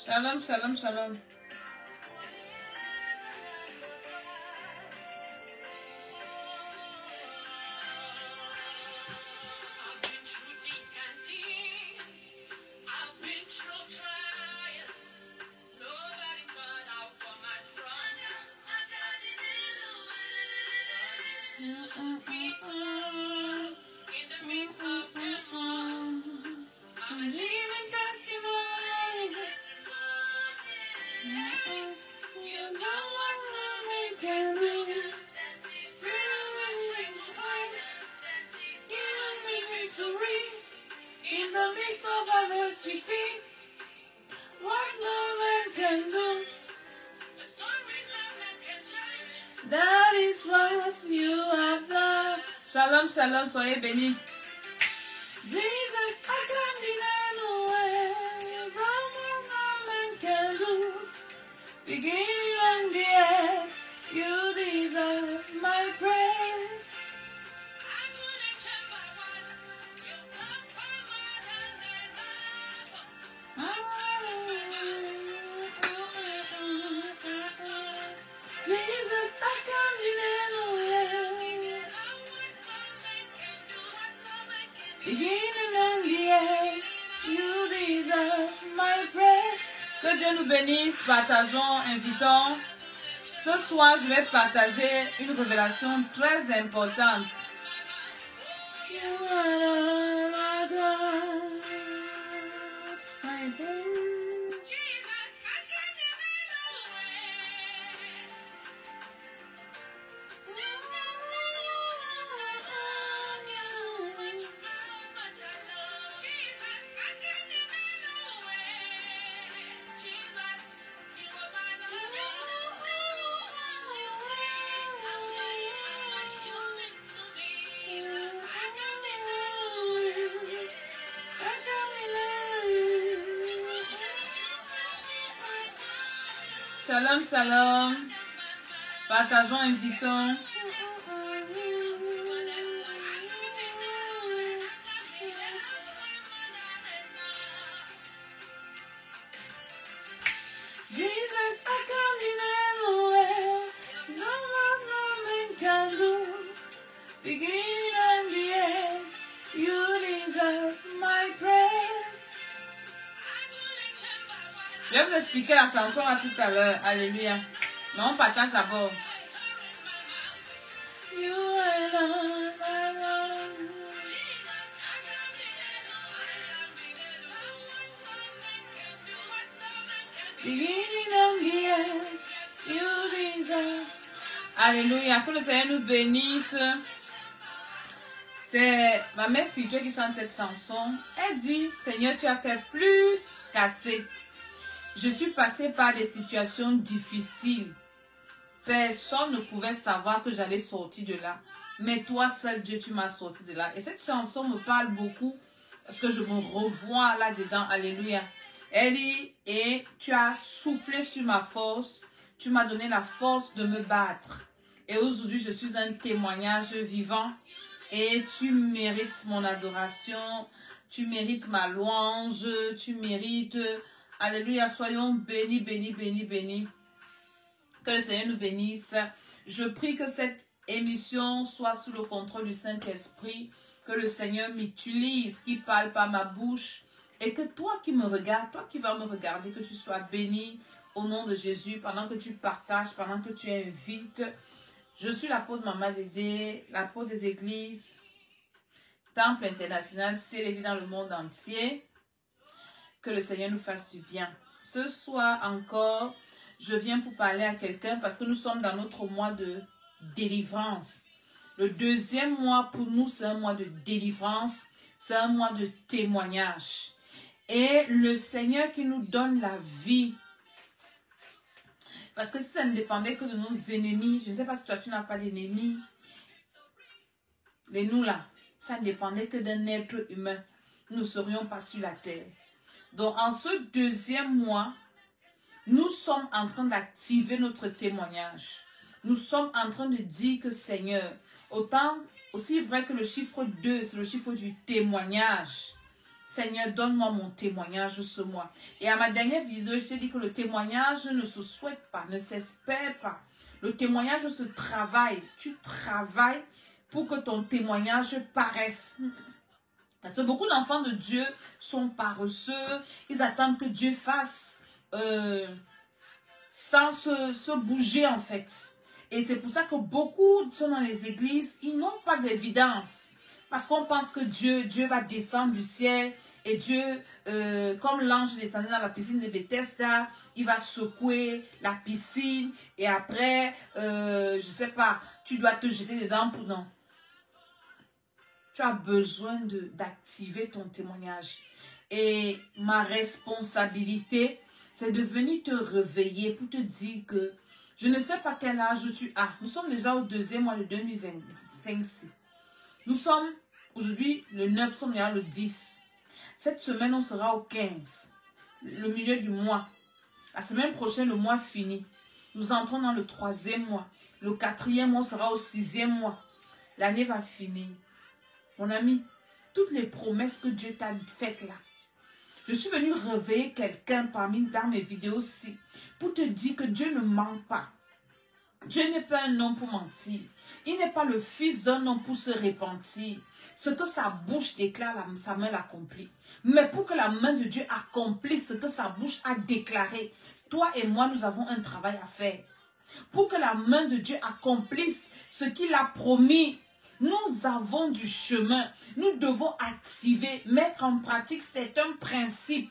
Shalom, shalom, shalom. That is what you have done. Shalom, shalom, soyez bénis. Jesus, I can't deny the way. From what no man can do. Beginning and the end, you deserve my praise. Jesus, I can't deny the way. Beginning and the end, you deserve my praise. Que Dieu nous bénisse, partageons, invitons. Ce soir, je vais partager une révélation très importante. You are God, my God. Shalom, shalom. Partageons, invitons. Jesus, I come in anywhere. No one, no man can do. Beginning and the end, you deserve my praise. Je vais vous expliquer la chanson là tout à l'heure. Alléluia. Mais on partage d'abord. You alone, alone. Beginning and the end, you deserve. Alléluia. Que le Seigneur nous bénisse. C'est ma mère spirituelle qui chante cette chanson. Elle dit, Seigneur, tu as fait plus qu'assez. Je suis passée par des situations difficiles. Personne ne pouvait savoir que j'allais sortir de là. Mais toi seul, Dieu, tu m'as sorti de là. Et cette chanson me parle beaucoup parce que je me revois là-dedans. Alléluia. Elle dit, et tu as soufflé sur ma force. Tu m'as donné la force de me battre. Et aujourd'hui, je suis un témoignage vivant. Et tu mérites mon adoration. Tu mérites ma louange. Tu mérites... Alléluia, soyons bénis, bénis, bénis, bénis. Que le Seigneur nous bénisse. Je prie que cette émission soit sous le contrôle du Saint-Esprit. Que le Seigneur m'utilise, qu'il parle par ma bouche. Et que toi qui me regardes, toi qui vas me regarder, que tu sois béni au nom de Jésus. Pendant que tu partages, pendant que tu invites. Je suis l'apôtre Maman Dédé, l'apôtre des églises. Temple international, célébré dans le monde entier. Que le Seigneur nous fasse du bien. Ce soir encore, je viens pour parler à quelqu'un parce que nous sommes dans notre mois de délivrance. Le deuxième mois pour nous, c'est un mois de délivrance. C'est un mois de témoignage. Et le Seigneur qui nous donne la vie. Parce que si ça ne dépendait que de nos ennemis, je ne sais pas si toi tu n'as pas d'ennemis. Les nous là, ça ne dépendait que d'un être humain. Nous ne serions pas sur la terre. Donc, en ce deuxième mois, nous sommes en train d'activer notre témoignage. Nous sommes en train de dire que Seigneur, autant aussi vrai que le chiffre 2, c'est le chiffre du témoignage. Seigneur, donne-moi mon témoignage ce mois. Et à ma dernière vidéo, je t'ai dit que le témoignage ne se souhaite pas, ne s'espère pas. Le témoignage se travaille. Tu travailles pour que ton témoignage paraisse. Parce que beaucoup d'enfants de Dieu sont paresseux. Ils attendent que Dieu fasse sans se bouger en fait. Et c'est pour ça que beaucoup sont dans les églises, ils n'ont pas d'évidence. Parce qu'on pense que Dieu va descendre du ciel et Dieu, comme l'ange descendait dans la piscine de Bethesda, il va secouer la piscine et après, je sais pas, tu dois te jeter dedans pour non. Tu as besoin d'activer ton témoignage. Et ma responsabilité, c'est de venir te réveiller pour te dire que je ne sais pas quel âge tu as. Nous sommes déjà au 2e mois de 2025. Nous sommes aujourd'hui le 9, nous sommes déjà le 10. Cette semaine, on sera au 15, le milieu du mois. La semaine prochaine, le mois fini. Nous entrons dans le 3e mois. Le 4e mois sera au 6e mois. L'année va finir. Mon ami, toutes les promesses que Dieu t'a faites là, je suis venue réveiller quelqu'un dans mes vidéos-ci pour te dire que Dieu ne ment pas. Dieu n'est pas un homme pour mentir. Il n'est pas le fils d'un homme pour se repentir. Ce que sa bouche déclare, sa main l'accomplit. Mais pour que la main de Dieu accomplisse ce que sa bouche a déclaré, toi et moi, nous avons un travail à faire. Pour que la main de Dieu accomplisse ce qu'il a promis, nous avons du chemin. Nous devons activer, mettre en pratique. C'est un principe.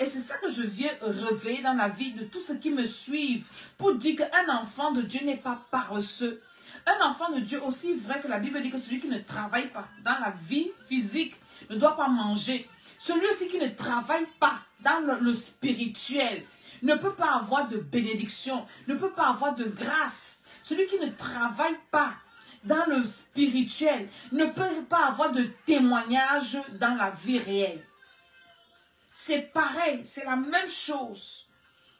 Et c'est ça que je viens réveiller dans la vie de tous ceux qui me suivent. Pour dire qu'un enfant de Dieu n'est pas paresseux. Un enfant de Dieu, aussi vrai que la Bible dit que celui qui ne travaille pas dans la vie physique ne doit pas manger. Celui aussi qui ne travaille pas dans le spirituel ne peut pas avoir de bénédiction, ne peut pas avoir de grâce. Celui qui ne travaille pas dans le spirituel ne peut pas avoir de témoignage dans la vie réelle. C'est pareil, c'est la même chose.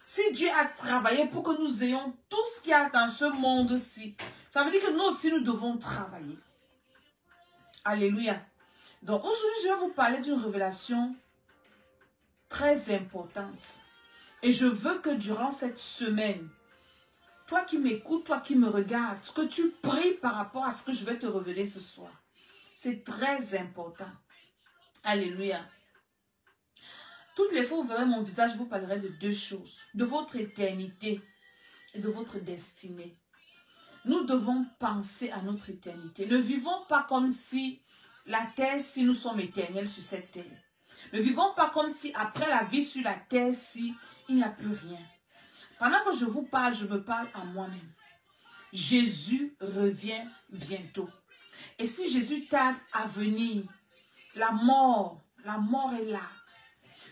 Si Dieu a travaillé pour que nous ayons tout ce qu'il y a dans ce monde-ci, ça veut dire que nous aussi nous devons travailler. Alléluia. Donc aujourd'hui, je vais vous parler d'une révélation très importante. Et je veux que durant cette semaine, toi qui m'écoutes, toi qui me regardes, que tu pries par rapport à ce que je vais te révéler ce soir. C'est très important. Alléluia. Toutes les fois où vous verrez mon visage, je vous parlerai de deux choses. De votre éternité et de votre destinée. Nous devons penser à notre éternité. Ne vivons pas comme si la terre, si nous sommes éternels sur cette terre. Ne vivons pas comme si après la vie sur la terre, si il n'y a plus rien. Pendant que je vous parle, je me parle à moi-même. Jésus revient bientôt. Et si Jésus tarde à venir, la mort est là.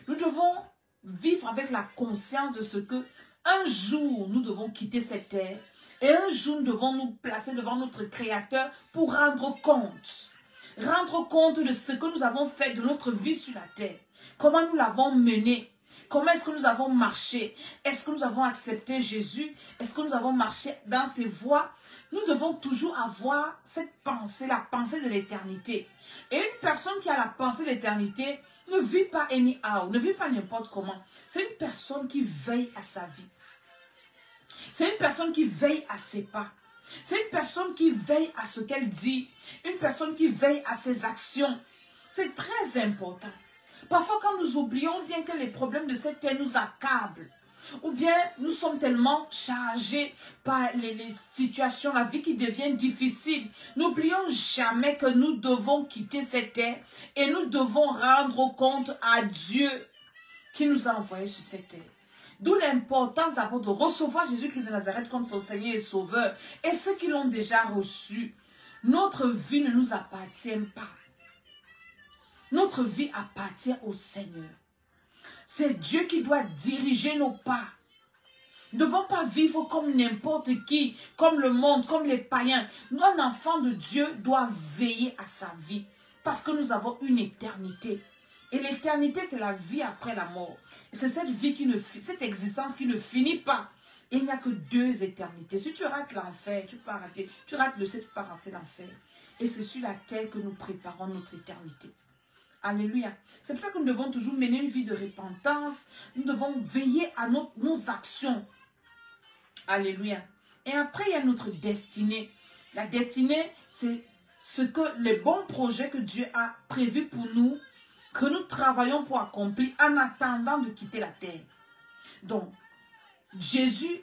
Nous devons vivre avec la conscience de ce que un jour, nous devons quitter cette terre et un jour, nous devons nous placer devant notre Créateur pour rendre compte. Rendre compte de ce que nous avons fait de notre vie sur la terre. Comment nous l'avons menée. Comment est-ce que nous avons marché? Est-ce que nous avons accepté Jésus? Est-ce que nous avons marché dans ses voies? Nous devons toujours avoir cette pensée, la pensée de l'éternité. Et une personne qui a la pensée de l'éternité ne vit pas anyhow, ne vit pas n'importe comment. C'est une personne qui veille à sa vie. C'est une personne qui veille à ses pas. C'est une personne qui veille à ce qu'elle dit. Une personne qui veille à ses actions. C'est très important. Parfois, quand nous oublions bien que les problèmes de cette terre nous accablent, ou bien nous sommes tellement chargés par les situations, la vie qui devient difficile, n'oublions jamais que nous devons quitter cette terre et nous devons rendre compte à Dieu qui nous a envoyés sur cette terre. D'où l'importance d'abord de recevoir Jésus-Christ de Nazareth comme son Seigneur et Sauveur. Et ceux qui l'ont déjà reçu, notre vie ne nous appartient pas. Notre vie appartient au Seigneur. C'est Dieu qui doit diriger nos pas. Nous ne devons pas vivre comme n'importe qui, comme le monde, comme les païens. Un enfant de Dieu doit veiller à sa vie parce que nous avons une éternité. Et l'éternité, c'est la vie après la mort. C'est cette vie cette existence qui ne finit pas. Il n'y a que deux éternités. Si tu rates l'enfer, tu peux rater. Tu rates le ciel, tu peux rater l'enfer. Et c'est sur la terre que nous préparons notre éternité. Alléluia. C'est pour ça que nous devons toujours mener une vie de repentance. Nous devons veiller à nos actions. Alléluia. Et après, il y a notre destinée. La destinée, c'est ce que les bons projets que Dieu a prévus pour nous, que nous travaillons pour accomplir en attendant de quitter la terre. Donc, Jésus,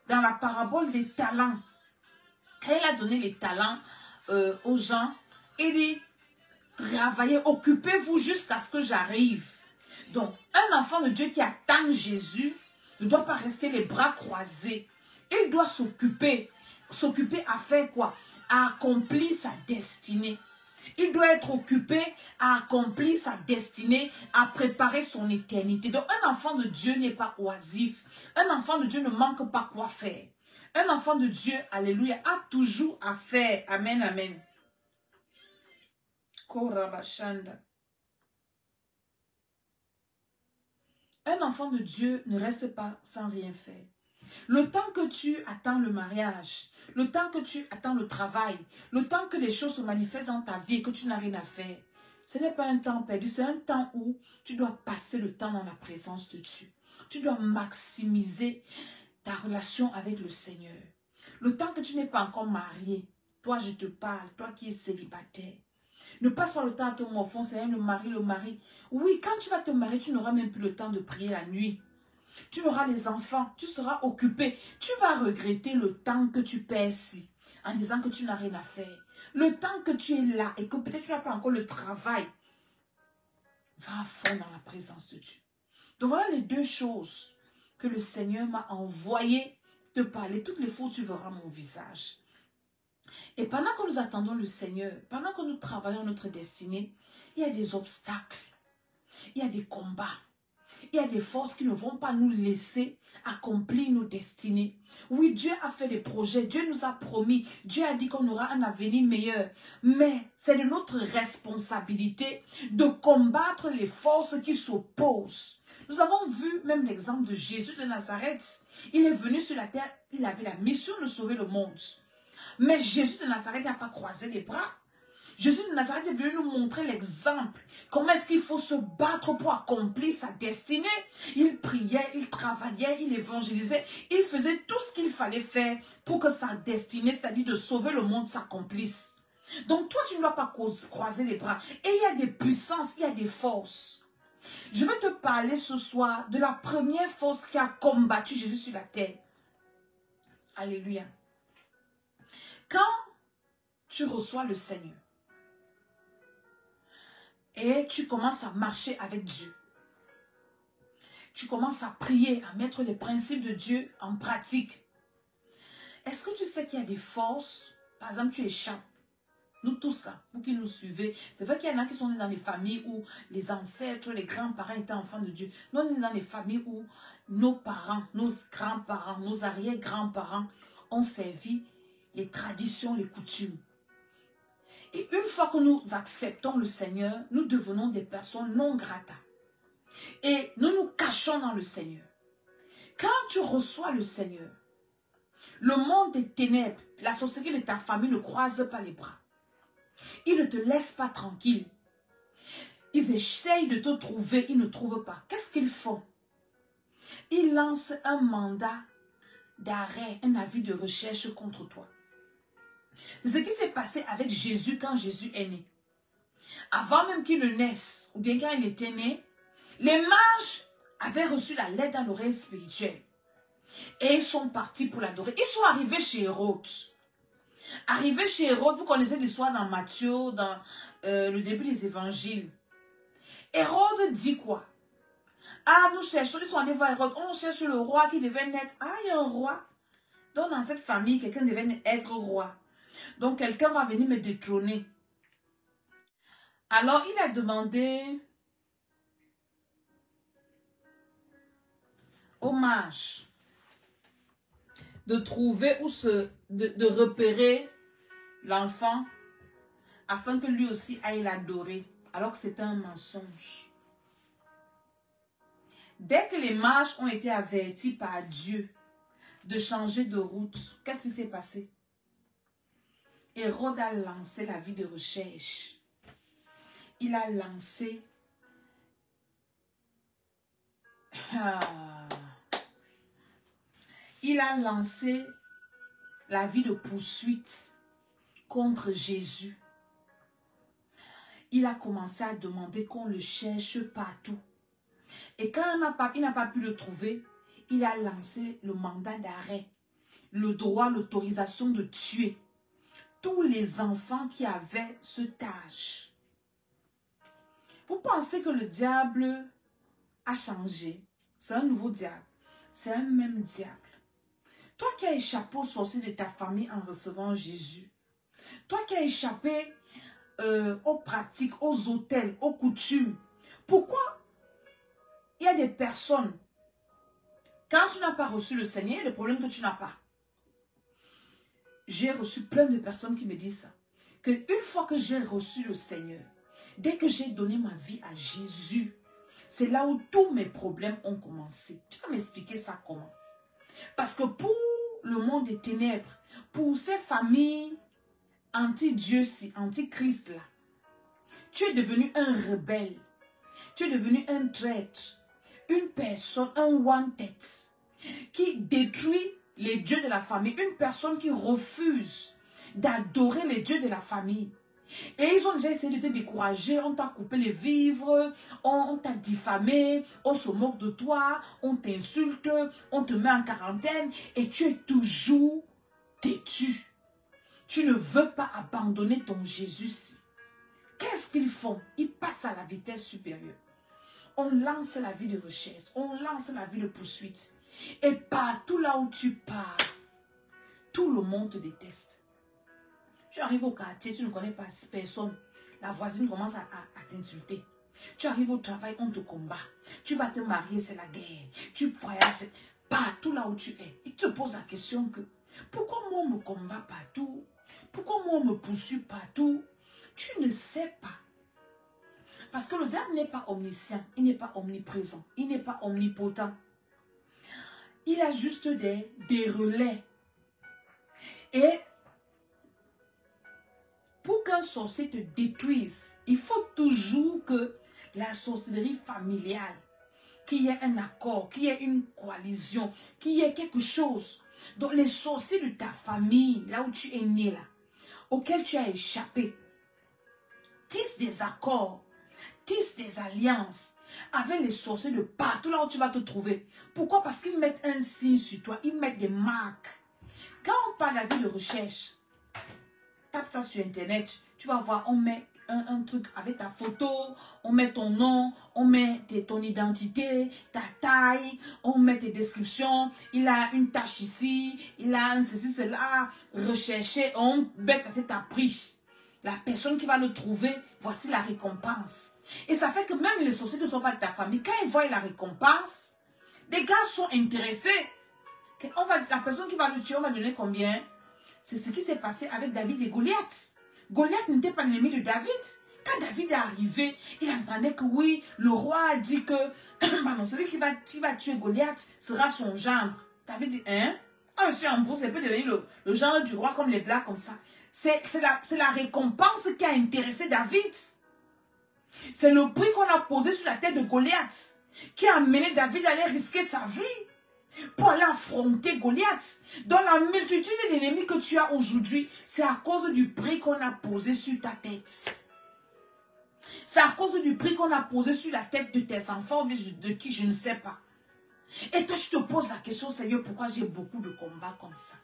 dans la parabole des talents, quand il a donné les talents aux gens, il dit, travaillez, occupez-vous jusqu'à ce que j'arrive. Donc, un enfant de Dieu qui attend Jésus ne doit pas rester les bras croisés. Il doit s'occuper. S'occuper à faire quoi? À accomplir sa destinée. Il doit être occupé à accomplir sa destinée, à préparer son éternité. Donc, un enfant de Dieu n'est pas oisif. Un enfant de Dieu ne manque pas quoi faire. Un enfant de Dieu, alléluia, a toujours à faire. Amen, amen. Korabashanda. Un enfant de Dieu ne reste pas sans rien faire. Le temps que tu attends le mariage, le temps que tu attends le travail, le temps que les choses se manifestent dans ta vie et que tu n'as rien à faire, ce n'est pas un temps perdu, c'est un temps où tu dois passer le temps dans la présence de Dieu. Tu dois maximiser ta relation avec le Seigneur. Le temps que tu n'es pas encore marié, toi je te parle, toi qui es célibataire, ne passe pas le temps à te morfondre, c'est le mari, le mari. Oui, quand tu vas te marier, tu n'auras même plus le temps de prier la nuit. Tu auras les enfants, tu seras occupé. Tu vas regretter le temps que tu perds ici, en disant que tu n'as rien à faire. Le temps que tu es là et que peut-être tu n'as pas encore le travail. Va à fond dans la présence de Dieu. Donc voilà les deux choses que le Seigneur m'a envoyé te parler. Toutes les fois où tu verras mon visage. Et pendant que nous attendons le Seigneur, pendant que nous travaillons notre destinée, il y a des obstacles, il y a des combats. Il y a des forces qui ne vont pas nous laisser accomplir nos destinées. Oui, Dieu a fait des projets, Dieu nous a promis, Dieu a dit qu'on aura un avenir meilleur. Mais c'est de notre responsabilité de combattre les forces qui s'opposent. Nous avons vu même l'exemple de Jésus de Nazareth. Il est venu sur la terre, il avait la mission de sauver le monde. Mais Jésus de Nazareth n'a pas croisé les bras. Jésus de Nazareth est venu nous montrer l'exemple. Comment est-ce qu'il faut se battre pour accomplir sa destinée? Il priait, il travaillait, il évangélisait. Il faisait tout ce qu'il fallait faire pour que sa destinée, c'est-à-dire de sauver le monde, s'accomplisse. Donc toi, tu ne dois pas croiser les bras. Et il y a des puissances, il y a des forces. Je vais te parler ce soir de la première force qui a combattu Jésus sur la terre. Alléluia. Quand tu reçois le Seigneur, et tu commences à marcher avec Dieu. Tu commences à prier, à mettre les principes de Dieu en pratique. Est-ce que tu sais qu'il y a des forces? Par exemple, tu échappes. Nous tous là, vous qui nous suivez, c'est vrai qu'il y en a qui sont nés dans des familles où les ancêtres, les grands-parents étaient enfants de Dieu. Nous, on est dans des familles où nos parents, nos grands-parents, nos arrière-grands-parents ont servi les traditions, les coutumes. Et une fois que nous acceptons le Seigneur, nous devenons des personnes non grata. Et nous nous cachons dans le Seigneur. Quand tu reçois le Seigneur, le monde des ténèbres, la société de ta famille ne croise pas les bras. Ils ne te laissent pas tranquille. Ils essayent de te trouver, ils ne trouvent pas. Qu'est-ce qu'ils font? Ils lancent un mandat d'arrêt, un avis de recherche contre toi. C'est ce qui s'est passé avec Jésus quand Jésus est né. Avant même qu'il ne naisse, ou bien quand il était né, les mages avaient reçu la lettre dans l'oreille spirituelle. Et ils sont partis pour l'adorer. Ils sont arrivés chez Hérode. Arrivés chez Hérode, vous connaissez l'histoire dans Matthieu, dans le début des évangiles. Hérode dit quoi? Ah, nous cherchons, ils sont allés voir Hérode. On cherche le roi qui devait naître. Ah, il y a un roi. Donc dans cette famille, quelqu'un devait être roi. Donc, quelqu'un va venir me détrôner. Alors, il a demandé aux mages de trouver ou de repérer l'enfant afin que lui aussi aille l'adorer, alors que c'était un mensonge. Dès que les mages ont été avertis par Dieu de changer de route, qu'est-ce qui s'est passé? Hérode a lancé la vie de recherche. il a lancé la vie de poursuite contre Jésus. Il a commencé à demander qu'on le cherche partout. Et quand il n'a pas pu le trouver, il a lancé le mandat d'arrêt, le droit, l'autorisation de tuer tous les enfants qui avaient cet âge. Vous pensez que le diable a changé? C'est un nouveau diable. C'est un même diable. Toi qui as échappé aux sorciers de ta famille en recevant Jésus. Toi qui as échappé aux pratiques, aux autels, aux coutumes. Pourquoi il y a des personnes, quand tu n'as pas reçu le Seigneur, il y a des problèmes que tu n'as pas. J'ai reçu plein de personnes qui me disent ça. Qu'une fois que j'ai reçu le Seigneur, dès que j'ai donné ma vie à Jésus, c'est là où tous mes problèmes ont commencé. Tu vas m'expliquer ça comment? Parce que pour le monde des ténèbres, pour ces familles anti-Dieu, anti-Christ là, tu es devenu un rebelle, tu es devenu un traître, une personne, un wanted, qui détruit les dieux de la famille, une personne qui refuse d'adorer les dieux de la famille. Et ils ont déjà essayé de te décourager, on t'a coupé les vivres, on t'a diffamé, on se moque de toi, on t'insulte, on te met en quarantaine et tu es toujours têtu. Tu ne veux pas abandonner ton Jésus. Qu'est-ce qu'ils font? Ils passent à la vitesse supérieure. On lance la vie de recherche, on lance la vie de poursuite. Et partout là où tu pars, tout le monde te déteste. Tu arrives au quartier, tu ne connais pas personne. La voisine commence à t'insulter. Tu arrives au travail, on te combat. Tu vas te marier, c'est la guerre. Tu voyages partout là où tu es. Il te pose la question que, pourquoi moi on me combat partout? Pourquoi moi on me poursuit partout? Tu ne sais pas. Parce que le diable n'est pas omniscient, il n'est pas omniprésent, il n'est pas omnipotent. Il a juste des relais. Et pour qu'un sorcier te détruise, il faut toujours que la sorcellerie familiale, qu'il y ait un accord, qu'il y ait une coalition, qu'il y ait quelque chose. Donc les sorciers de ta famille, là où tu es né, là, auxquels tu as échappé, tissent des accords, tissent des alliances avec les sorciers de partout là où tu vas te trouver. Pourquoi? Parce qu'ils mettent un signe sur toi, ils mettent des marques. Quand on parle de la vie de recherche, tape ça sur internet, tu vas voir, on met un truc avec ta photo, on met ton nom, on met ton identité, ta taille, on met tes descriptions, il a une tâche ici, il a un ceci, cela, recherché, on met ta prise. La personne qui va le trouver, voici la récompense. Et ça fait que même les sorciers ne sont pas de ta famille. Quand ils voient la récompense, les gars sont intéressés. On va dire, la personne qui va le tuer, on va donner combien? C'est ce qui s'est passé avec David et Goliath. Goliath n'était pas l'ennemi de David. Quand David est arrivé, il entendait que oui, le roi a dit que celui qui va tuer Goliath sera son gendre. David dit, hein? Ah, monsieur Ambrose, il peut devenir le gendre du roi comme les Blacks, comme ça. C'est la récompense qui a intéressé David. C'est le prix qu'on a posé sur la tête de Goliath qui a amené David à aller risquer sa vie pour aller affronter Goliath. Dans la multitude d'ennemis que tu as aujourd'hui, c'est à cause du prix qu'on a posé sur ta tête. C'est à cause du prix qu'on a posé sur la tête de tes enfants, de qui je ne sais pas. Et toi, tu te poses la question, Seigneur, pourquoi j'ai beaucoup de combats comme ça?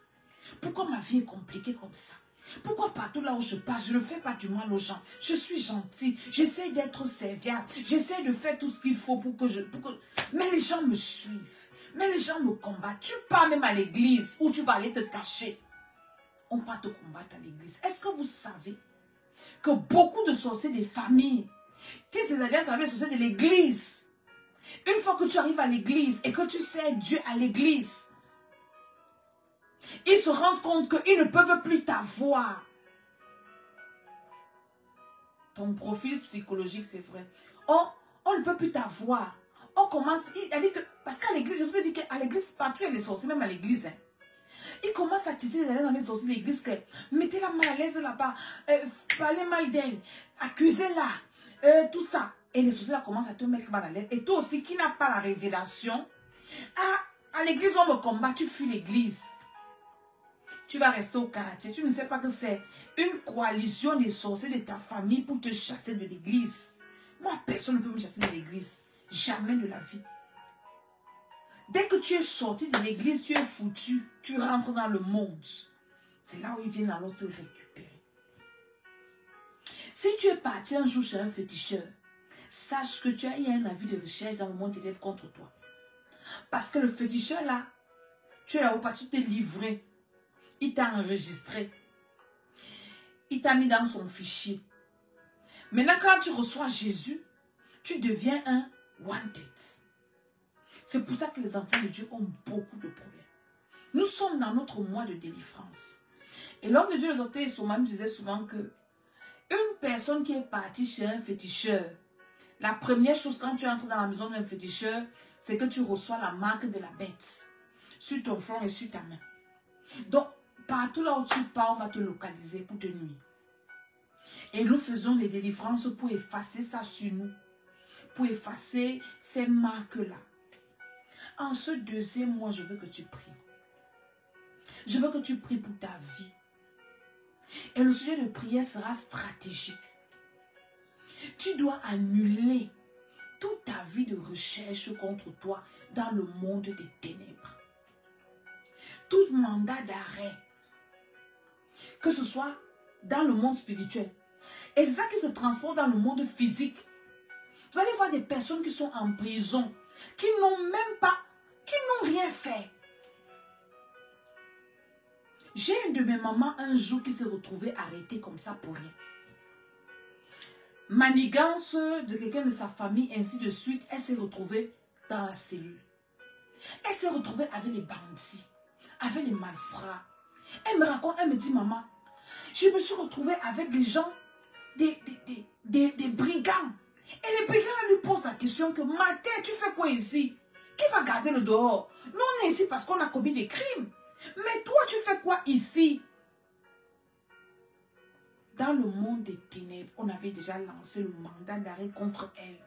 Pourquoi ma vie est compliquée comme ça? Pourquoi partout là où je passe, je ne fais pas du mal aux gens? Je suis gentil, j'essaie d'être serviable, j'essaie de faire tout ce qu'il faut pour que Mais les gens me suivent, mais les gens me combattent. Tu pars même à l'église où tu vas aller te cacher. On part te combattre à l'église. Est-ce que vous savez que beaucoup de sorciers des familles, qui ces alliances avec les sorciers de l'église, une fois que tu arrives à l'église et que tu sers Dieu à l'église, ils se rendent compte qu'ils ne peuvent plus t'avoir. Ton profil psychologique, c'est vrai. On ne peut plus t'avoir. On commence, parce qu'à l'église, je vous ai dit qu'à l'église, partout il y a des sorciers, même à l'église. Hein. Ils commencent à tisser des alliances avec les sorciers de l'église. Mettez-la mal à l'aise là-bas. Parlez mal d'elle. Accusez-la. tout ça. Et les sorciers là commencent à te mettre mal à l'aise. Et toi aussi qui n'as pas la révélation, à l'église on me combat, tu fuis l'église. Tu vas rester au quartier. Tu ne sais pas que c'est une coalition des sorciers de ta famille pour te chasser de l'église. Moi, personne ne peut me chasser de l'église. Jamais de la vie. Dès que tu es sorti de l'église, tu es foutu. Tu rentres dans le monde. C'est là où ils viennent alors te récupérer. Si tu es parti un jour chez un féticheur, sache que tu as eu un avis de recherche dans le monde élève contre toi. Parce que le féticheur là, tu es là-haut parce que tu t'es livré. Il t'a enregistré. Il t'a mis dans son fichier. Maintenant, quand tu reçois Jésus, tu deviens un wanted. C'est pour ça que les enfants de Dieu ont beaucoup de problèmes. Nous sommes dans notre mois de délivrance. Et l'homme de Dieu, le docteur Essoman, disait souvent que une personne qui est partie chez un féticheur, la première chose quand tu entres dans la maison d'un féticheur, c'est que tu reçois la marque de la bête sur ton front et sur ta main. Donc, partout là où tu pars, on va te localiser pour te nuire. Et nous faisons des délivrances pour effacer ça sur nous. Pour effacer ces marques-là. En ce deuxième mois, je veux que tu pries. Je veux que tu pries pour ta vie. Et le sujet de prière sera stratégique. Tu dois annuler toute ta vie de recherche contre toi dans le monde des ténèbres. Tout mandat d'arrêt, que ce soit dans le monde spirituel. Et c'est ça qui se transporte dans le monde physique. Vous allez voir des personnes qui sont en prison, qui n'ont même pas, qui n'ont rien fait. J'ai une de mes mamans un jour qui s'est retrouvée arrêtée comme ça pour rien. Manigance de quelqu'un de sa famille, ainsi de suite, elle s'est retrouvée dans la cellule. Elle s'est retrouvée avec les bandits, avec les malfrats. Elle me raconte, elle me dit, maman, je me suis retrouvée avec des gens, des brigands. Et les brigands lui posent la question que, Matin, tu fais quoi ici? Qui va garder le dehors? Nous, on est ici parce qu'on a commis des crimes. Mais toi, tu fais quoi ici? Dans le monde des ténèbres, on avait déjà lancé le mandat d'arrêt contre elle.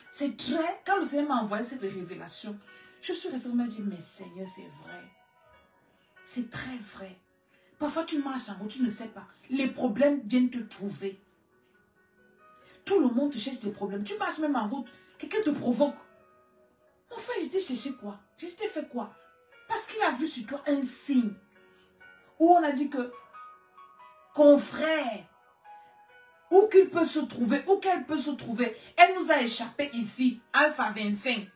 C'est très... Quand le Seigneur m'a envoyé cette révélation, je suis restée me dire, mais Seigneur, c'est vrai. C'est très vrai. Parfois, tu marches en route, tu ne sais pas. Les problèmes viennent te trouver. Tout le monde te cherche des problèmes. Tu marches même en route, quelqu'un te provoque. Mon frère, je t'ai cherché quoi? Je t'ai fait quoi? Parce qu'il a vu sur toi un signe. Où on a dit que confrère, où qu'il peut se trouver, où qu'elle peut se trouver, elle nous a échappé ici, Alpha 25.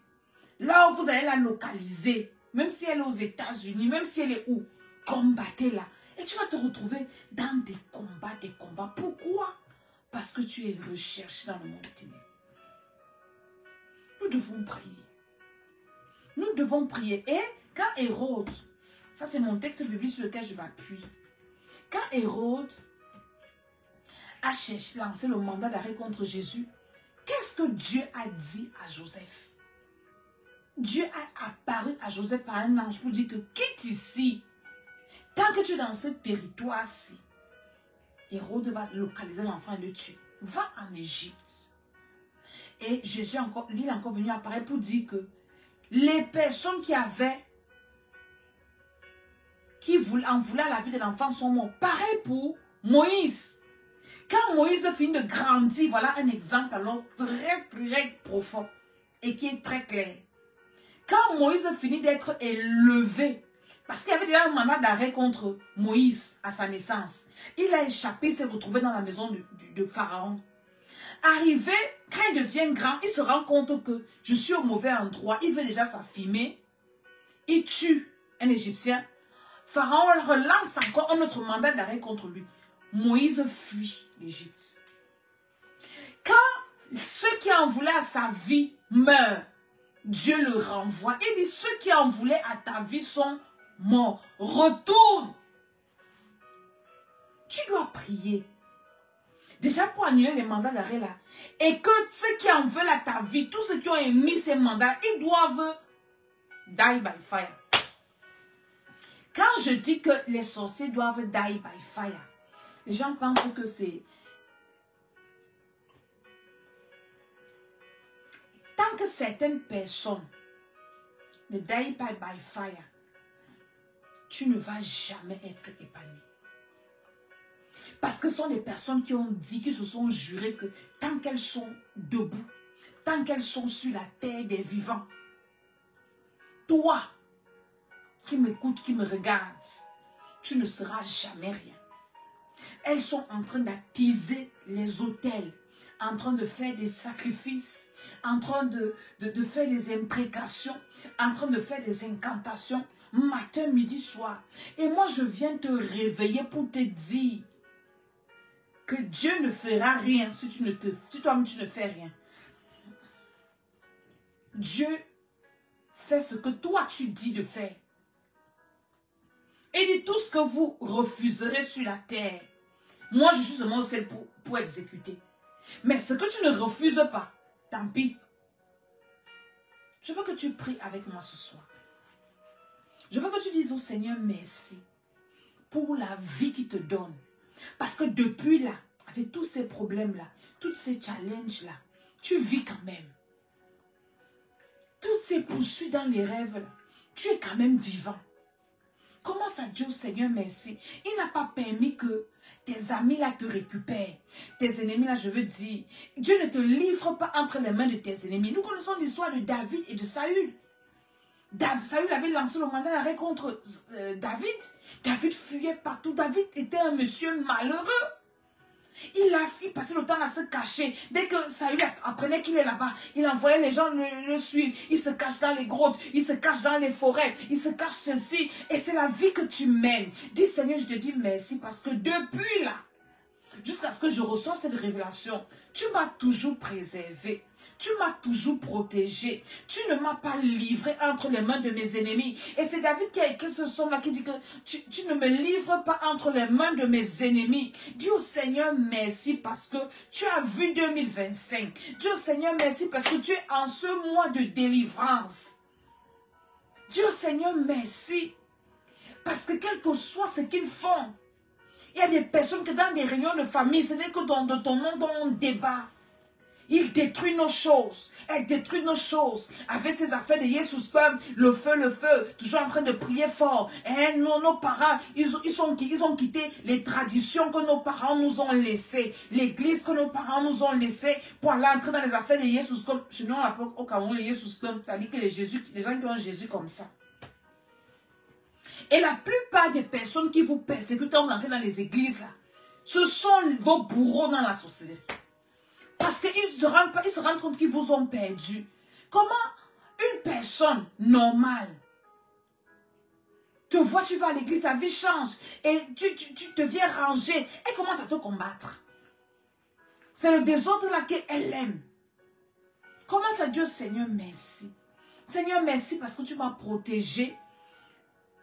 Là où vous allez la localiser, même si elle est aux États-Unis, même si elle est où, combattez-la. Et tu vas te retrouver dans des combats. Pourquoi? Parce que tu es recherché dans le monde ténébreux. Nous devons prier. Nous devons prier. Et quand Hérode, ça c'est mon texte biblique sur lequel je m'appuie. Quand Hérode a lancé le mandat d'arrêt contre Jésus, qu'est-ce que Dieu a dit à Joseph? Dieu a apparu à Joseph par un ange pour dire que quitte ici. Tant que tu es dans ce territoire-ci, Hérode va localiser l'enfant et le tuer. Va en Égypte. Et Jésus, il est encore venu apparaître pour dire que les personnes qui en voulaient la vie de l'enfant sont morts. Pareil pour Moïse. Quand Moïse finit de grandir, voilà un exemple alors très profond et qui est très clair. Quand Moïse finit d'être élevé, parce qu'il y avait déjà un mandat d'arrêt contre Moïse à sa naissance, il a échappé, il s'est retrouvé dans la maison de Pharaon. Arrivé, quand il devient grand, il se rend compte que je suis au mauvais endroit, il veut déjà s'affirmer, il tue un Égyptien. Pharaon relance encore un autre mandat d'arrêt contre lui. Moïse fuit l'Égypte. Quand ceux qui en voulaient à sa vie meurent, Dieu le renvoie. Il dit, ceux qui en voulaient à ta vie sont morts. Retourne. Tu dois prier. Déjà pour annuler les mandats d'arrêt là. Et que ceux qui en veulent à ta vie, tous ceux qui ont émis ces mandats, ils doivent die by fire. Quand je dis que les sorciers doivent die by fire, les gens pensent que c'est Tant que certaines personnes ne die pas by fire, tu ne vas jamais être épanoui. Parce que ce sont des personnes qui ont dit, qui se sont jurées que tant qu'elles sont debout, tant qu'elles sont sur la terre des vivants, toi qui m'écoutes, qui me regardes, tu ne seras jamais rien. Elles sont en train d'attiser les autels, en train de faire des sacrifices, en train de faire des imprécations, en train de faire des incantations, matin, midi, soir. Et moi, je viens te réveiller pour te dire que Dieu ne fera rien si toi-même tu ne fais rien. Dieu fait ce que toi tu dis de faire. Et dit tout ce que vous refuserez sur la terre, moi je suis seulement au ciel pour exécuter. Mais ce que tu ne refuses pas, tant pis. Je veux que tu pries avec moi ce soir. Je veux que tu dises au Seigneur merci pour la vie qu'il te donne. Parce que depuis là, avec tous ces problèmes-là, tous ces challenges-là, tu vis quand même. Toutes ces poursuites dans les rêves-là, tu es quand même vivant. Commence à dire au Seigneur merci. Il n'a pas permis que tes amis là te récupèrent. Tes ennemis là, je veux dire, Dieu ne te livre pas entre les mains de tes ennemis. Nous connaissons l'histoire de David et de Saül. Saül avait lancé le mandat d'arrêt contre David. David fuyait partout. David était un monsieur malheureux. Il passait le temps à se cacher. Dès que Saül apprenait qu'il est là-bas, il envoyait les gens le suivre. Il se cache dans les grottes, il se cache dans les forêts, il se cache ceci. Et c'est la vie que tu mènes. Dis Seigneur, je te dis merci parce que depuis là, jusqu'à ce que je reçoive cette révélation, tu m'as toujours préservé. Tu m'as toujours protégé. Tu ne m'as pas livré entre les mains de mes ennemis. Et c'est David qui a écrit ce psaume-là qui dit que tu ne me livres pas entre les mains de mes ennemis. Dis au Seigneur merci parce que tu as vu 2025. Dis au Seigneur merci parce que tu es en ce mois de délivrance. Dis au Seigneur merci parce que quel que soit ce qu'ils font, il y a des personnes que dans des réunions de famille, ce n'est que de ton nom dont on débat. Il détruit nos choses. Elle détruit nos choses. Avec ces affaires de Jesus comme le feu. Toujours en train de prier fort. Et nos parents, ils ont quitté les traditions que nos parents nous ont laissées. L'église que nos parents nous ont laissée pour aller entrer dans les affaires de Jesus comme. Chez nous, on appelle au Cameroun les Jesus comme. C'est-à-dire que les gens qui ont Jésus comme ça. Et la plupart des personnes qui vous persécutent quand vous entrez dans les églises, là, ce sont vos bourreaux dans la société. Parce qu'ils se rendent compte qu'ils vous ont perdu. Comment une personne normale te voit, tu vas à l'église, ta vie change et tu deviens rangé et commence à te combattre. C'est le désordre là qu'elle aime. Commence à dire Seigneur merci. Seigneur merci parce que tu m'as protégé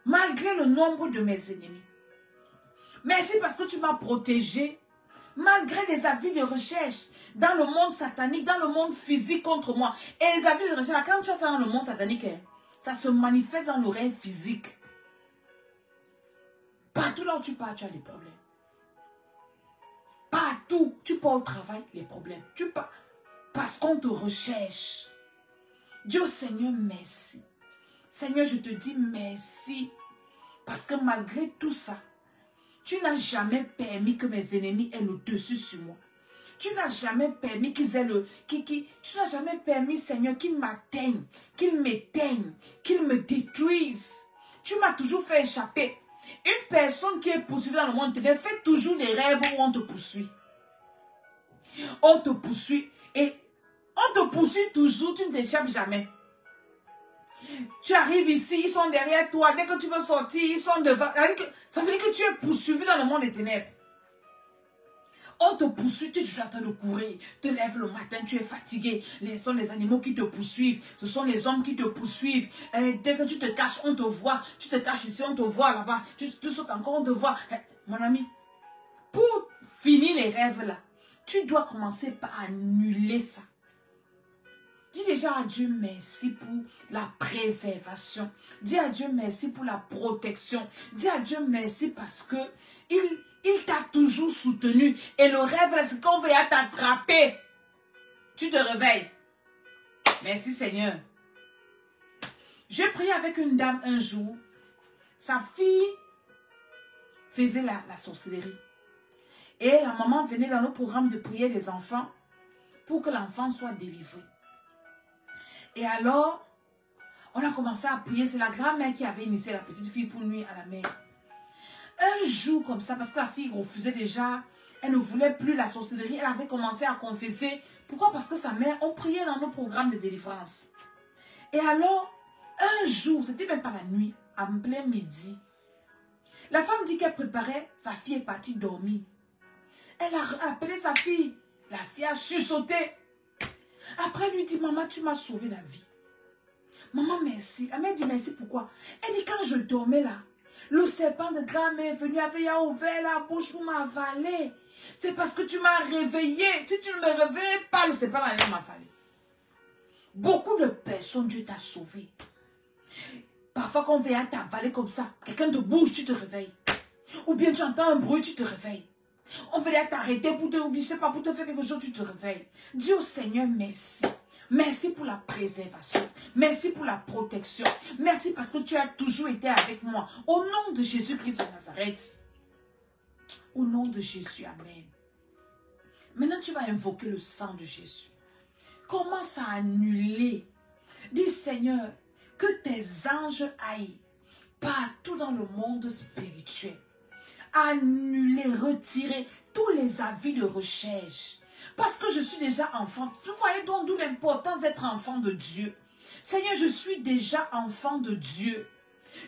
malgré le nombre de mes ennemis. Merci parce que tu m'as protégé malgré les avis de recherche dans le monde satanique, dans le monde physique contre moi. Et les avis de recherche, là, quand tu as ça dans le monde satanique, ça se manifeste dans l'oreille physique. Partout là où tu pars, tu as des problèmes. Partout, tu pars au travail, les problèmes. Tu pars parce qu'on te recherche. Dieu Seigneur, merci. Seigneur, je te dis merci. Parce que malgré tout ça, tu n'as jamais permis que mes ennemis aient le dessus sur moi. Tu n'as jamais permis qu'ils aient tu n'as jamais permis, Seigneur, qu'ils m'atteignent, qu'ils m'éteignent, qu'ils me détruisent. Tu m'as toujours fait échapper. Une personne qui est poursuivie dans le monde fait toujours des rêves où on te poursuit. On te poursuit et on te poursuit toujours, tu ne t'échappes jamais. Tu arrives ici, ils sont derrière toi. Dès que tu veux sortir, ils sont devant. Ça veut dire que tu es poursuivi dans le monde des ténèbres. On te poursuit, tu es toujours en train de courir. Tu te lèves le matin, tu es fatigué. Ce sont les animaux qui te poursuivent. Ce sont les hommes qui te poursuivent. Dès que tu te caches, on te voit. Tu te caches ici, on te voit là-bas. Tu sautes encore, on te voit. Mon ami, pour finir les rêves là, tu dois commencer par annuler ça. Dis déjà à Dieu merci pour la préservation. Dis à Dieu merci pour la protection. Dis à Dieu merci parce que il t'a toujours soutenu. Et le rêve, c'est qu'on veut t'attraper. Tu te réveilles. Merci Seigneur. Je priais avec une dame un jour. Sa fille faisait la sorcellerie. Et la maman venait dans le programme de prière des enfants pour que l'enfant soit délivré. Et alors, on a commencé à prier. C'est la grand-mère qui avait initié la petite fille pour nuire à la mère. Un jour comme ça, parce que la fille refusait déjà, elle ne voulait plus la sorcellerie, elle avait commencé à confesser. Pourquoi? Parce que sa mère, on priait dans nos programmes de délivrance. Et alors, un jour, c'était même pas la nuit, en plein midi, la femme dit qu'elle préparait, sa fille est partie dormir. Elle a appelé sa fille. La fille a sursauté. Après, elle lui dit, maman, tu m'as sauvé la vie. Maman, merci. Elle m'a dit, merci, pourquoi? Elle dit, quand je dormais là, le serpent de grand-mère est venu, avait ouvert la bouche pour m'avaler. C'est parce que tu m'as réveillé. Si tu ne me réveillais pas, le serpent allait m'avaler. Beaucoup de personnes, Dieu t'a sauvé. Parfois, quand on vient t'avaler comme ça, quelqu'un te bouge, tu te réveilles. Ou bien tu entends un bruit, tu te réveilles. On veut t'arrêter pour te oublier, je sais pas, pour te faire quelque chose, tu te réveilles. Dis au Seigneur merci. Merci pour la préservation. Merci pour la protection. Merci parce que tu as toujours été avec moi. Au nom de Jésus-Christ de Nazareth. Au nom de Jésus, amen. Maintenant, tu vas invoquer le sang de Jésus. Commence à annuler. Dis, Seigneur, que tes anges aillent partout dans le monde spirituel. Annuler, retirer tous les avis de recherche. Parce que je suis déjà enfant. Vous voyez donc d'où l'importance d'être enfant de Dieu. Seigneur, je suis déjà enfant de Dieu.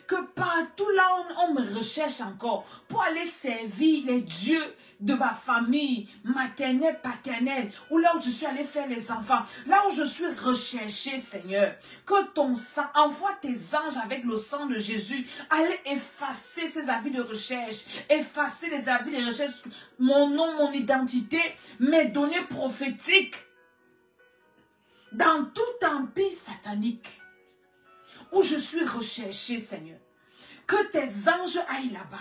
Que partout là on me recherche encore pour aller servir les dieux de ma famille, maternelle, paternelle, ou là où je suis allé faire les enfants, là où je suis recherché, Seigneur, que ton sang, envoie tes anges avec le sang de Jésus, allez effacer ces avis de recherche, effacer les avis de recherche, mon nom, mon identité, mes données prophétiques, dans tout empire satanique, où je suis recherché, Seigneur. Que tes anges aillent là-bas.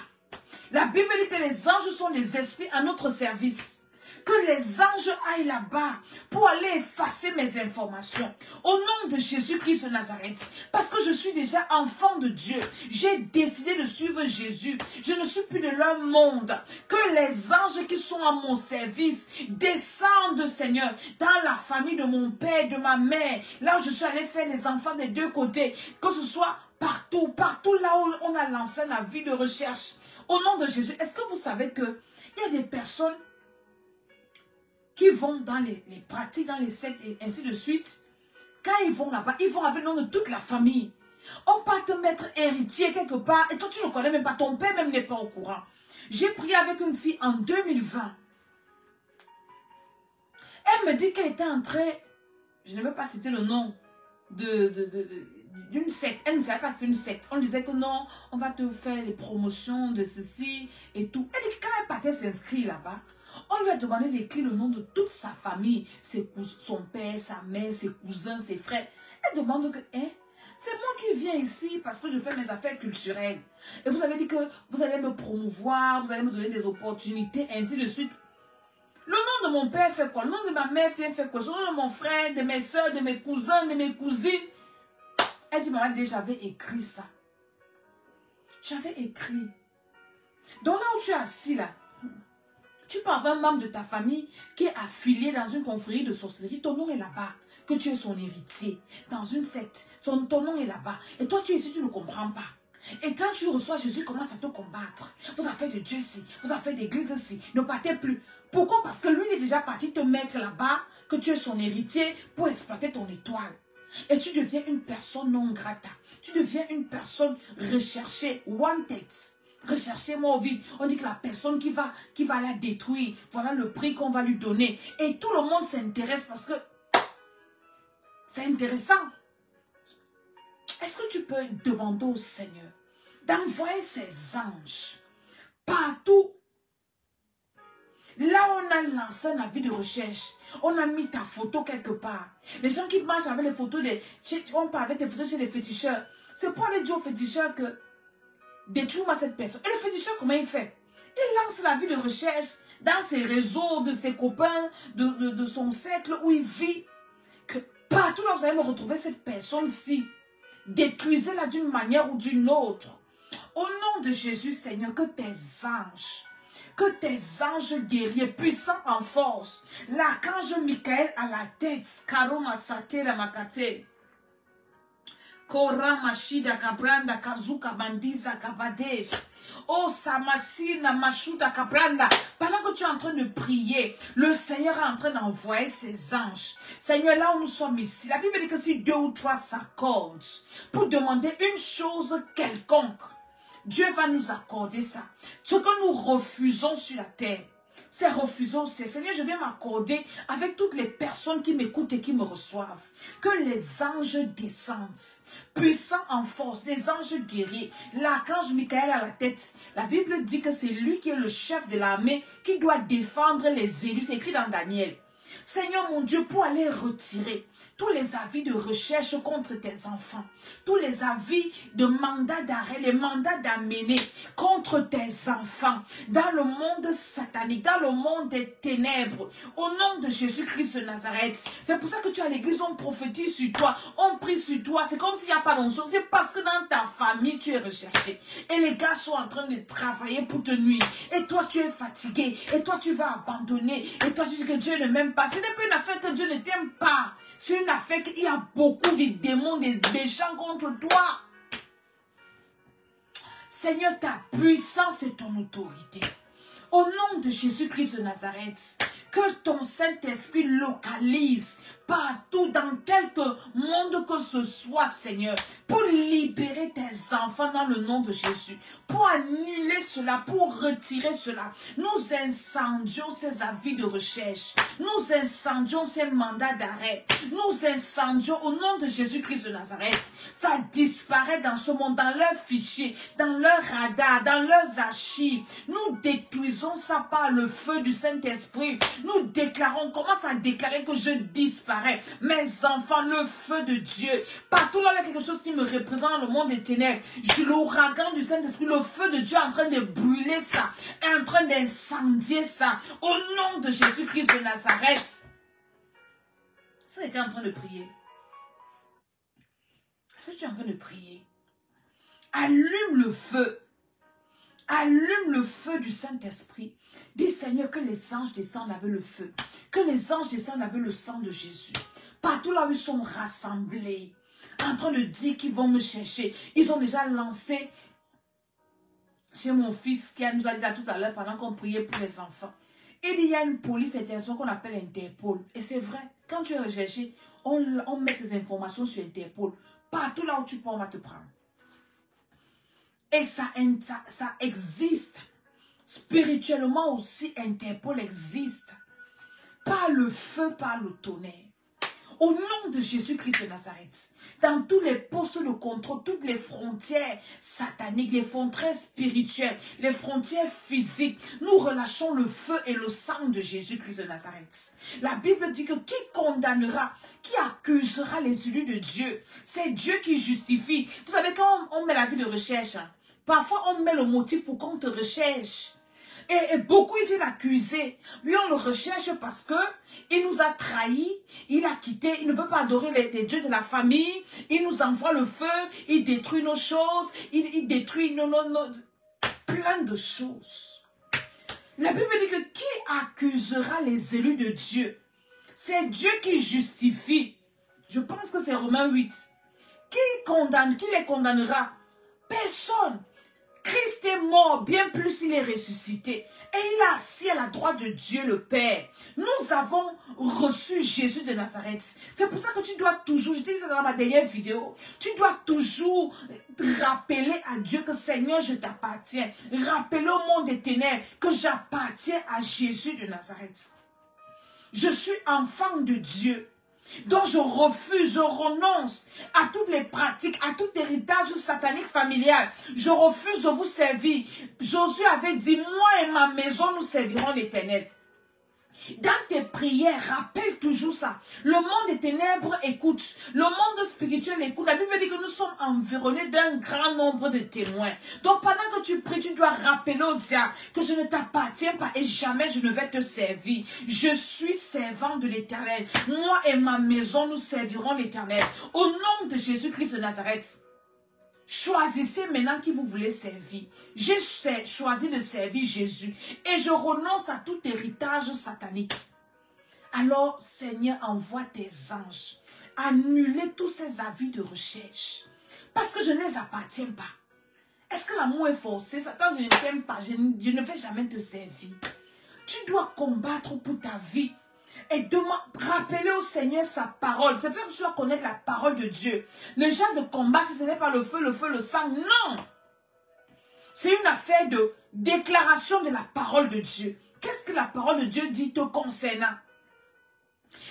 La Bible dit que les anges sont les esprits à notre service. Que les anges aillent là-bas pour aller effacer mes informations. Au nom de Jésus-Christ de Nazareth. Parce que je suis déjà enfant de Dieu. J'ai décidé de suivre Jésus. Je ne suis plus de leur monde. Que les anges qui sont à mon service descendent, Seigneur, dans la famille de mon père, de ma mère. Là où je suis allé faire les enfants des deux côtés. Que ce soit partout, partout là où on a lancé la vie de recherche. Au nom de Jésus, est-ce que vous savez qu'il y a des personnes qui vont dans les pratiques, dans les sectes et ainsi de suite. Quand ils vont là-bas, ils vont avec le nom de toute la famille. On peut te mettre héritier quelque part et toi tu ne connais même pas, ton père même n'est pas au courant. J'ai prié avec une fille en 2020. Elle me dit qu'elle était en train, je ne veux pas citer le nom d'une secte. Elle ne savait pas faire une secte. On disait que non, on va te faire les promotions de ceci et tout. Elle dit que quand elle partait s'inscrire là-bas, on lui a demandé d'écrire le nom de toute sa famille, son père, sa mère, ses cousins, ses frères. Elle demande que, c'est moi qui viens ici parce que je fais mes affaires culturelles. Et vous avez dit que vous allez me promouvoir, vous allez me donner des opportunités, ainsi de suite. Le nom de mon père fait quoi? Le nom de ma mère fait quoi? Le nom de mon frère, de mes soeurs, de mes cousins, de mes cousines. Elle dit, maman, j'avais écrit ça. J'avais écrit. Donc là où tu es assis là, tu peux avoir un membre de ta famille qui est affilié dans une confrérie de sorcellerie. Ton nom est là-bas. Que tu es son héritier. Dans une secte. Ton nom est là-bas. Et toi, tu es ici, tu ne comprends pas. Et quand tu reçois Jésus, commence à te combattre. Vous avez fait de Dieu ici. Vous avez fait d'église ici. Ne partez plus. Pourquoi? Parce que lui, il est déjà parti te mettre là-bas. Que tu es son héritier pour exploiter ton étoile. Et tu deviens une personne non grata. Tu deviens une personne recherchée. Wanted. Recherchez moi au vide. On dit que la personne qui va la détruire, voilà le prix qu'on va lui donner. Et tout le monde s'intéresse parce que c'est intéressant. Est-ce que tu peux demander au Seigneur d'envoyer ses anges partout? Là où on a lancé un avis de recherche, on a mis ta photo quelque part. Les gens qui marchent avec les photos, on parle avec des photos chez les féticheurs. C'est pour aller dire aux féticheurs que détruis-moi cette personne. Et le féticheur, comment il fait? Il lance la vie de recherche dans ses réseaux, de ses copains, de son cercle où il vit. Que Partout là, vous allez me retrouver cette personne-ci. Détruisez-la d'une manière ou d'une autre. Au nom de Jésus, Seigneur, que tes anges guerriers, puissants en force, l'archange Michael à la tête, Karoma Satera Makate, Kora Mashida Kabranda, Kazuka Bandiza Kabadesh, Oh Samasina Mashuda Kabranda. Pendant que tu es en train de prier, le Seigneur est en train d'envoyer ses anges. Seigneur, là où nous sommes ici, la Bible dit que si 2 ou 3 s'accordent pour demander une chose quelconque, Dieu va nous accorder ça. Ce que nous refusons sur la terre, c'est refuser au Seigneur, je viens m'accorder avec toutes les personnes qui m'écoutent et qui me reçoivent. Que les anges descendent, puissants en force, des anges guerriers. L'archange Michael à la tête. La Bible dit que c'est lui qui est le chef de l'armée qui doit défendre les élus. C'est écrit dans Daniel. Seigneur mon Dieu, pour aller retirer tous les avis de recherche contre tes enfants, tous les avis de mandat d'arrêt, les mandats d'amener contre tes enfants, dans le monde satanique, dans le monde des ténèbres, au nom de Jésus-Christ de Nazareth. C'est pour ça que tu es à l'église, on prophétise sur toi, on prie sur toi. C'est comme s'il n'y a pas d'onction, c'est parce que dans ta famille, tu es recherché. Et les gars sont en train de travailler pour te nuire. Et toi, tu es fatigué. Et toi, tu vas abandonner. Et toi, tu dis que Dieu ne m'aime pas. Ce n'est pas une affaire que Dieu ne t'aime pas. C'est une affaire qu'il y a beaucoup de démons, des méchants contre toi. Seigneur, ta puissance et ton autorité. Au nom de Jésus-Christ de Nazareth, que ton Saint-Esprit localise partout dans quelque monde que ce soit, Seigneur, pour libérer tes enfants dans le nom de Jésus, pour annuler cela, pour retirer cela. Nous incendions ces avis de recherche, nous incendions ces mandats d'arrêt, nous incendions au nom de Jésus-Christ de Nazareth. Ça disparaît dans ce monde, dans leurs fichiers, dans leurs radars, dans leurs archives. Nous détruisons ça par le feu du Saint-Esprit. Nous déclarons, on commence à déclarer que je disparais. Mes enfants, le feu de Dieu. Partout là, il y a quelque chose qui me représente dans le monde des ténèbres. L'ouragan du Saint-Esprit, le feu de Dieu est en train de brûler ça, est en train d'incendier ça. Au nom de Jésus-Christ de Nazareth. C'est quelqu'un en train de prier. Est-ce que tu es en train de prier? Allume le feu. Allume le feu du Saint-Esprit. Dis Seigneur que les anges descendent avec le feu. Que les anges descendent avec le sang de Jésus. Partout là où ils sont rassemblés. En train de dire qu'ils vont me chercher. Ils ont déjà lancé chez mon fils qui nous a dit tout à l'heure pendant qu'on priait pour les enfants. Il y a une police internationale qu'on appelle Interpol. Et c'est vrai, quand tu es recherché, on met tes informations sur Interpol. Partout là où tu peux, on va te prendre. Et ça existe. Spirituellement aussi, Interpol existe. Par le feu, par le tonnerre. Au nom de Jésus-Christ de Nazareth, dans tous les postes de contrôle, toutes les frontières sataniques, les frontières spirituelles, les frontières physiques, nous relâchons le feu et le sang de Jésus-Christ de Nazareth. La Bible dit que qui condamnera, qui accusera les élus de Dieu? C'est Dieu qui justifie. Vous savez, quand on met la vie de recherche, parfois on met le motif pour qu'on te recherche. Et beaucoup ils viennent accuser. Lui, on le recherche parce que il nous a trahis, il a quitté, il ne veut pas adorer les dieux de la famille, il nous envoie le feu, il détruit nos choses, il détruit plein de choses. La Bible dit que qui accusera les élus de Dieu? C'est Dieu qui justifie. Je pense que c'est Romains 8. Qui les condamnera? Personne. Christ est mort, bien plus il est ressuscité. Et il est assis à la droite de Dieu le Père. Nous avons reçu Jésus de Nazareth. C'est pour ça que tu dois toujours, je te dis ça dans ma dernière vidéo, tu dois toujours rappeler à Dieu que Seigneur, je t'appartiens. Rappeler au monde des ténèbres que j'appartiens à Jésus de Nazareth. Je suis enfant de Dieu. Donc je refuse, je renonce à toutes les pratiques, à tout héritage satanique familial. Je refuse de vous servir. Josué avait dit, moi et ma maison, nous servirons l'Éternel. Dans tes prières, rappelle toujours ça. Le monde des ténèbres écoute. Le monde spirituel écoute. La Bible dit que nous sommes environnés d'un grand nombre de témoins. Donc pendant que tu pries, tu dois rappeler au diable que je ne t'appartiens pas et jamais je ne vais te servir. Je suis servant de l'Éternel. Moi et ma maison, nous servirons l'Éternel. Au nom de Jésus-Christ de Nazareth. Choisissez maintenant qui vous voulez servir. J'ai choisi de servir Jésus et je renonce à tout héritage satanique. Alors, Seigneur, envoie tes anges. Annulez tous ces avis de recherche. Parce que je ne les appartiens pas. Est-ce que l'amour est forcé? Satan, je ne t'aime pas. Je ne vais jamais te servir. Tu dois combattre pour ta vie. Et rappeler au Seigneur sa parole. C'est pour ça que tu dois connaître la parole de Dieu. Le genre de combat, ce n'est pas le feu, le sang. Non. C'est une affaire de déclaration de la parole de Dieu. Qu'est-ce que la parole de Dieu dit te concernant?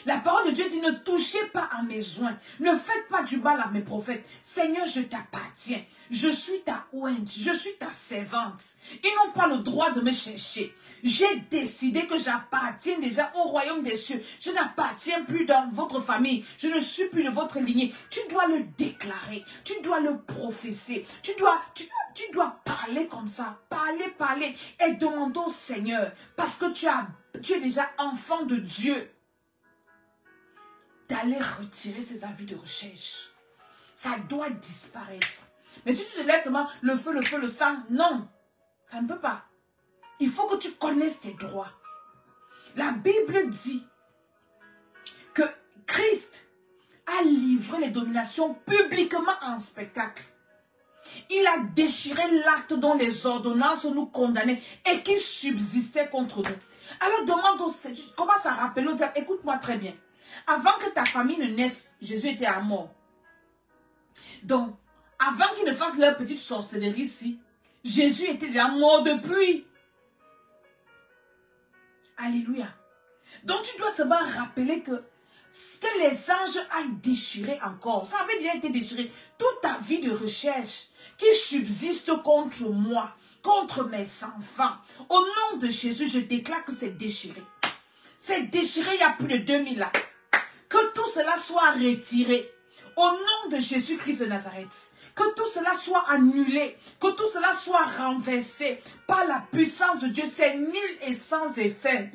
La parole de Dieu dit, ne touchez pas à mes oins. Ne faites pas du mal à mes prophètes. Seigneur, je t'appartiens. Je suis ta ointe. Je suis ta servante. Ils n'ont pas le droit de me chercher. J'ai décidé que j'appartiens déjà au royaume des cieux. Je n'appartiens plus dans votre famille. Je ne suis plus de votre lignée. Tu dois le déclarer. Tu dois le prophétiser. Tu dois parler comme ça. Parler. Et demander au Seigneur. Parce que tu es déjà enfant de Dieu. D'aller retirer ces avis de recherche. Ça doit disparaître. Mais si tu te laisses seulement le feu, le sang, non. Ça ne peut pas. Il faut que tu connaisses tes droits. La Bible dit que Christ a livré les dominations publiquement en spectacle. Il a déchiré l'acte dont les ordonnances nous condamnaient et qui subsistait contre nous. Alors demande au Seigneur, commence à rappeler au diable, écoute-moi très bien. Avant que ta famille ne naisse, Jésus était à mort. Donc, avant qu'ils ne fassent leur petite sorcellerie ici, Jésus était déjà mort depuis. Alléluia. Donc, tu dois seulement rappeler que les anges aillent déchirer encore. Ça avait déjà été déchiré. Toute ta vie de recherche qui subsiste contre moi, contre mes enfants. Au nom de Jésus, je déclare que c'est déchiré. C'est déchiré il y a plus de 2000 ans. Que tout cela soit retiré au nom de Jésus-Christ de Nazareth. Que tout cela soit annulé. Que tout cela soit renversé par la puissance de Dieu. C'est nul et sans effet.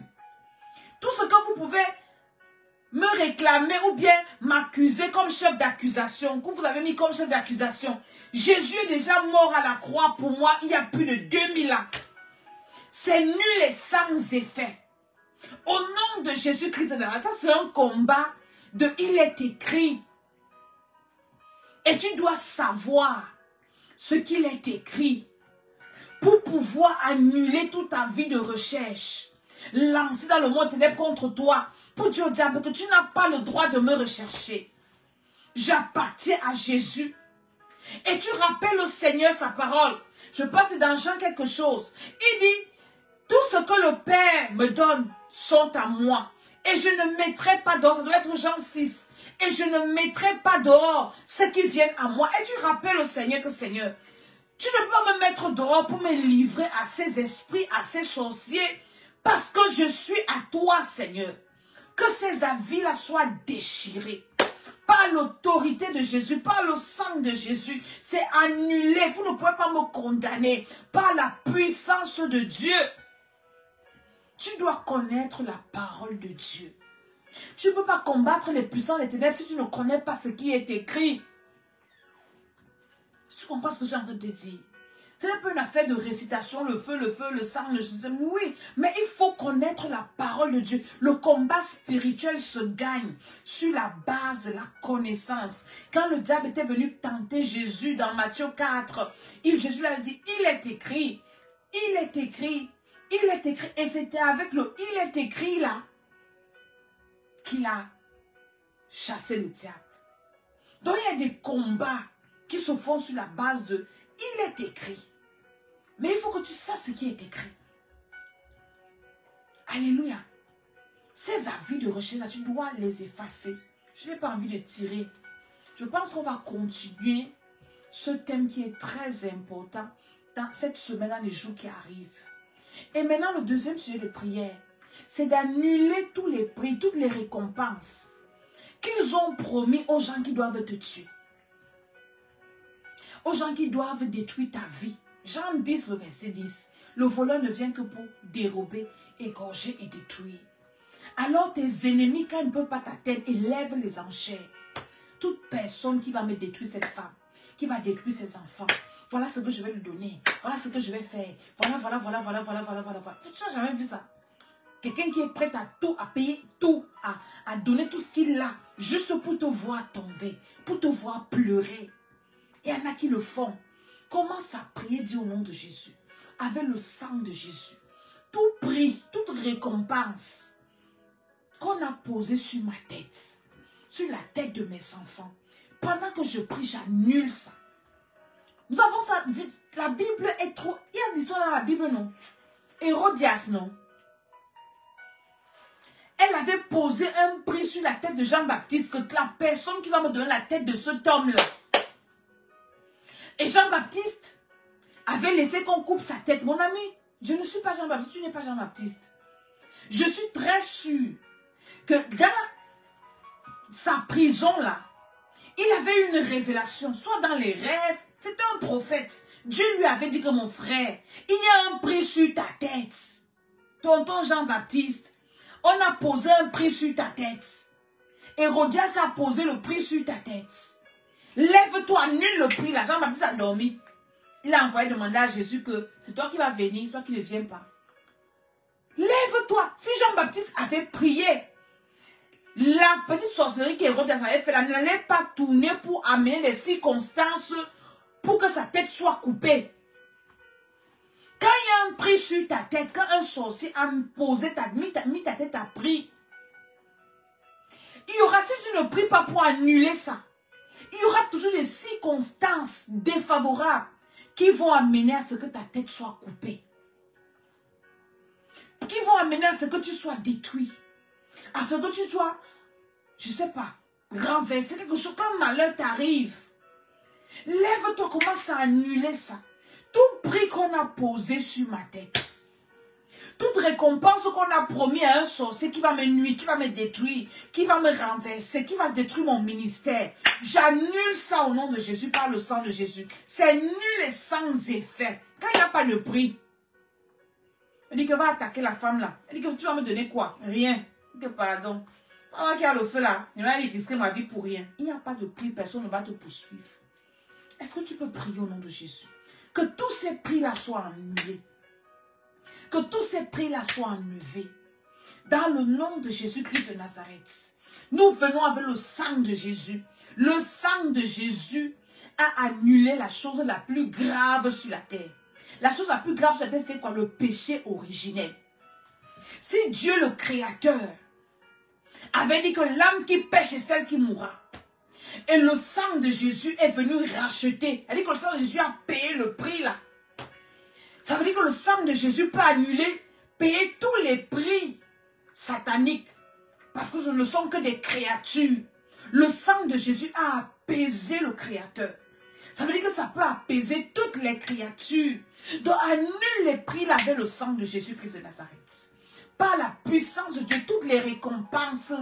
Tout ce que vous pouvez me réclamer ou bien m'accuser comme chef d'accusation, que vous avez mis comme chef d'accusation. Jésus est déjà mort à la croix pour moi il y a plus de 2000 ans. C'est nul et sans effet. Au nom de Jésus-Christ de Nazareth, ça c'est un combat de il est écrit. Et tu dois savoir ce qu'il est écrit pour pouvoir annuler toute ta vie de recherche. Lancer dans le monde ténèbres contre toi pour dire au diable que tu n'as pas le droit de me rechercher. J'appartiens à Jésus. Et tu rappelles au Seigneur sa parole. Je passe dans Jean quelque chose. Il dit, tout ce que le Père me donne sont à moi. Et je ne mettrai pas dehors, ça doit être Jean 6. Et je ne mettrai pas dehors ceux qui viennent à moi. Et tu rappelles au Seigneur que Seigneur, tu ne peux pas me mettre dehors pour me livrer à ces esprits, à ces sorciers. Parce que je suis à toi, Seigneur. Que ces avis-là soient déchirés. Par l'autorité de Jésus, par le sang de Jésus. C'est annulé. Vous ne pouvez pas me condamner. Par la puissance de Dieu. Tu dois connaître la parole de Dieu. Tu ne peux pas combattre les puissants des ténèbres si tu ne connais pas ce qui est écrit. Tu comprends ce que j'ai en train de te dire? Ce n'est pas une affaire de récitation, le feu, le sang, le sésame. Oui, mais il faut connaître la parole de Dieu. Le combat spirituel se gagne sur la base de la connaissance. Quand le diable était venu tenter Jésus dans Matthieu 4, Jésus lui a dit, il est écrit, il est écrit. Il est écrit, et c'était avec le « il est écrit » là qu'il a chassé le diable. Donc il y a des combats qui se font sur la base de « il est écrit ». Mais il faut que tu saches ce qui est écrit. Alléluia. Ces avis de recherche là, tu dois les effacer. Je n'ai pas envie de tirer. Je pense qu'on va continuer ce thème qui est très important dans cette semaine, dans les jours qui arrivent. Et maintenant, le deuxième sujet de prière. c'est d'annuler tous les prix, toutes les récompenses qu'ils ont promis aux gens qui doivent te tuer. Aux gens qui doivent détruire ta vie. Jean 10, le verset 10. Le voleur ne vient que pour dérober, égorger et détruire. Alors tes ennemis, quand ils ne peuvent pas t'atteindre, élèvent les enchères. Toute personne qui va me détruire cette femme, qui va détruire ses enfants, voilà ce que je vais lui donner, voilà ce que je vais faire, voilà. Tu n'as jamais vu ça? Quelqu'un qui est prêt à tout, à payer tout, à donner tout ce qu'il a, juste pour te voir tomber, pour te voir pleurer. Il y en a qui le font. Commence à prier, dis au nom de Jésus, avec le sang de Jésus. Tout prix, toute récompense qu'on a posé sur ma tête, sur la tête de mes enfants, pendant que je prie, j'annule ça. Nous avons ça, la Bible est trop... Il y a l'histoire dans la Bible, non? Hérodias, non? Elle avait posé un prix sur la tête de Jean-Baptiste, que la personne qui va me donner la tête de cet homme-là. Et Jean-Baptiste avait laissé qu'on coupe sa tête. Mon ami, je ne suis pas Jean-Baptiste, tu n'es pas Jean-Baptiste. Je suis très sûre que dans sa prison-là, il avait une révélation, soit dans les rêves, c'était un prophète. Dieu lui avait dit que mon frère, il y a un prix sur ta tête. Tonton Jean-Baptiste, on a posé un prix sur ta tête. Hérodias a posé le prix sur ta tête. Lève-toi, annule le prix. Là, Jean-Baptiste a dormi. Il a envoyé demander à Jésus que c'est toi qui vas venir, c'est toi qui ne viens pas. Lève-toi. Si Jean-Baptiste avait prié, la petite sorcellerie qu'Hérodias avait fait, elle n'allait pas tourner pour amener les circonstances pour que sa tête soit coupée. Quand il y a un prix sur ta tête, quand un sorcier a mis ta tête à prix, il y aura, si tu ne pries pas pour annuler ça, il y aura toujours des circonstances défavorables qui vont amener à ce que ta tête soit coupée. Qui vont amener à ce que tu sois détruit. À ce que tu sois, je ne sais pas, renversé, quelque chose, qu'un malheur t'arrive. Lève-toi, commence à annuler ça. Tout prix qu'on a posé sur ma tête. Toute récompense qu'on a promis à un sorcier qui va me nuire, qui va me détruire, qui va me renverser, qui va détruire mon ministère. J'annule ça au nom de Jésus par le sang de Jésus. C'est nul et sans effet. Quand il n'y a pas de prix, elle dit que va attaquer la femme là. Elle dit que tu vas me donner quoi? Rien. Elle dit que pardon. Pendant qu'il y a le feu là, il va risquer ma vie pour rien. Il n'y a pas de prix, personne ne va te poursuivre. Est-ce que tu peux prier au nom de Jésus? Que tous ces prix-là soient annulés. Que tous ces prix-là soient enlevés. Dans le nom de Jésus-Christ de Nazareth. Nous venons avec le sang de Jésus. Le sang de Jésus a annulé la chose la plus grave sur la terre. La chose la plus grave sur la terre, c'était quoi? Le péché originel. Si Dieu le Créateur avait dit que l'âme qui pêche est celle qui mourra, et le sang de Jésus est venu racheter, elle dit que le sang de Jésus a payé le prix là. Ça veut dire que le sang de Jésus peut annuler, payer tous les prix sataniques. Parce que ce ne sont que des créatures. Le sang de Jésus a apaisé le Créateur. Ça veut dire que ça peut apaiser toutes les créatures. Donc annule les prix là avec le sang de Jésus-Christ de Nazareth. Par la puissance de Dieu, toutes les récompenses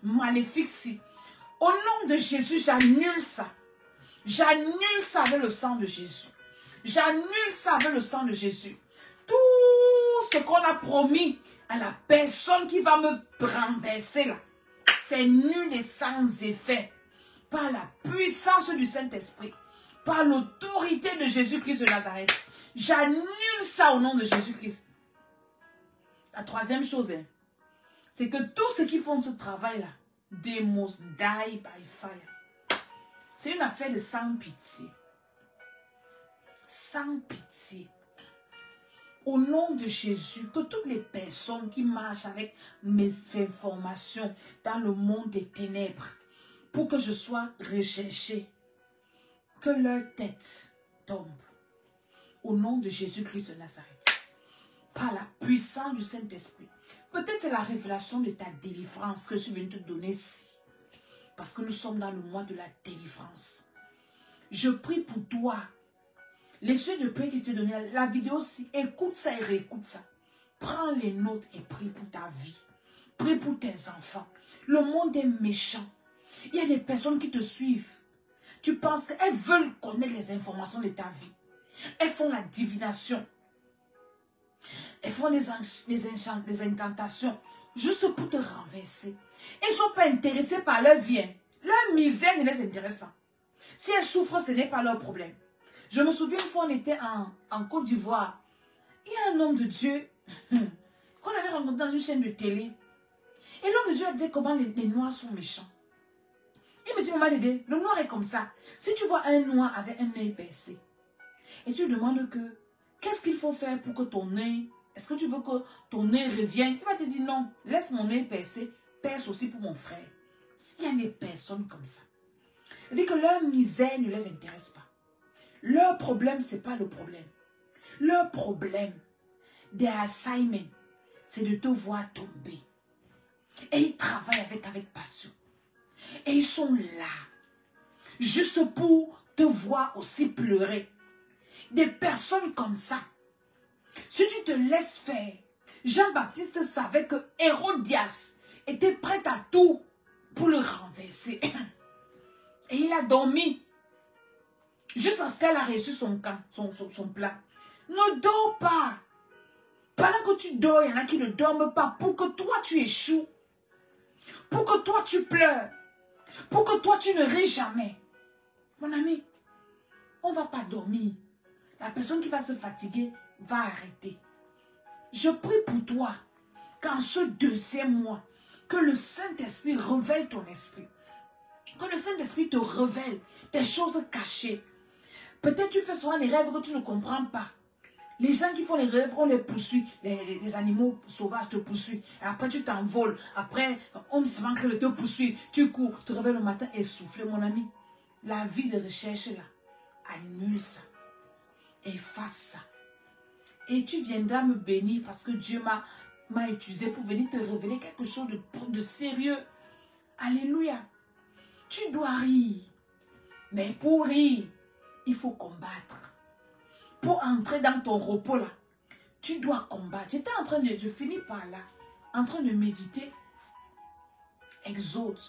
maléfiques. Au nom de Jésus, j'annule ça. J'annule ça avec le sang de Jésus. J'annule ça avec le sang de Jésus. Tout ce qu'on a promis à la personne qui va me renverser là, c'est nul et sans effet. Par la puissance du Saint-Esprit, par l'autorité de Jésus-Christ de Nazareth, j'annule ça au nom de Jésus-Christ. La troisième chose, c'est que tous ceux qui font ce travail-là, they must die by fire. C'est une affaire de sans pitié. Sans pitié. Au nom de Jésus, que toutes les personnes qui marchent avec mes informations dans le monde des ténèbres, pour que je sois recherché, que leur tête tombe. Au nom de Jésus-Christ de Nazareth. Par la puissance du Saint-Esprit. Peut-être c'est la révélation de ta délivrance que je viens de te donner ici. Parce que nous sommes dans le mois de la délivrance. Je prie pour toi. Les cieux de paix qui t'ai donné, la vidéo, si écoute ça et réécoute ça. Prends les notes et prie pour ta vie. Prie pour tes enfants. Le monde est méchant. Il y a des personnes qui te suivent. Tu penses qu'elles veulent connaître les informations de ta vie. Elles font la divination. Elles font des incantations juste pour te renverser. Elles ne sont pas intéressées par leur vie. Leur misère ne les intéresse pas. Si elles souffrent, ce n'est pas leur problème. Je me souviens une fois, on était en Côte d'Ivoire. Il y a un homme de Dieu qu'on avait rencontré dans une chaîne de télé. Et l'homme de Dieu a dit comment les noirs sont méchants. Il me dit, maman Dédé, le noir est comme ça. Si tu vois un noir avec un œil percé, et tu demandes que, qu'est-ce qu'il faut faire pour que ton œil, est-ce que tu veux que ton œil revienne? Il va te dire, non, laisse mon œil percé, perce aussi pour mon frère. Il y a des personnes comme ça. Il dit que leur misère ne les intéresse pas. Leur problème, ce n'est pas le problème. Leur problème, des assignments, c'est de te voir tomber. Et ils travaillent avec passion. Et ils sont là, juste pour te voir aussi pleurer. Des personnes comme ça, si tu te laisses faire, Jean-Baptiste savait que Hérodias était prêt à tout pour le renverser. Et il a dormi, jusqu'à ce qu'elle a reçu son plan. Ne dors pas. Pendant que tu dors, il y en a qui ne dorment pas pour que toi tu échoues. Pour que toi tu pleures. Pour que toi tu ne ris jamais. Mon ami, on ne va pas dormir. La personne qui va se fatiguer va arrêter. Je prie pour toi qu'en ce 2e mois, que le Saint-Esprit révèle ton esprit. Que le Saint-Esprit te révèle des choses cachées. Peut-être tu fais souvent des rêves que tu ne comprends pas. Les gens qui font les rêves, on les poursuit. Les animaux sauvages te poursuivent. Et après, tu t'envoles. Après, on se manque de te poursuivre. Tu cours, tu te réveilles le matin essoufflé, mon ami. La vie de recherche, là, annule ça. Efface ça. Et tu viendras me bénir parce que Dieu m'a utilisé pour venir te révéler quelque chose de sérieux. Alléluia. Tu dois rire. Mais pour rire, il faut combattre. Pour entrer dans ton repos là, tu dois combattre. J'étais en train de, je finis par là, en train de méditer. Exode.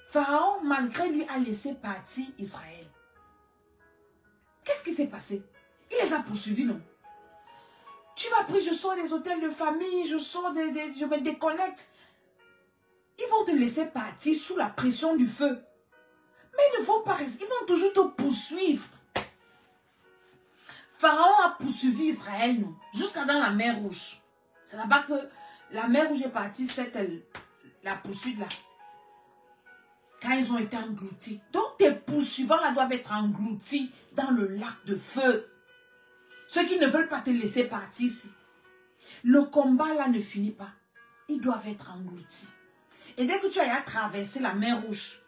Pharaon, malgré lui, a laissé partir Israël. Qu'est-ce qui s'est passé? Il les a poursuivis, non? Tu m'as pris, je sors des hôtels de famille, je me déconnecte. Ils vont te laisser partir sous la pression du feu. Mais ils ne vont pas rester, ils vont toujours te poursuivre. Pharaon a poursuivi Israël, non? Jusqu'à dans la mer Rouge. C'est là-bas que la mer Rouge est partie, c'était la poursuite là. Quand ils ont été engloutis. Donc tes poursuivants là doivent être engloutis dans le lac de feu. Ceux qui ne veulent pas te laisser partir ici. Le combat là ne finit pas. Ils doivent être engloutis. Et dès que tu as traversé la mer Rouge,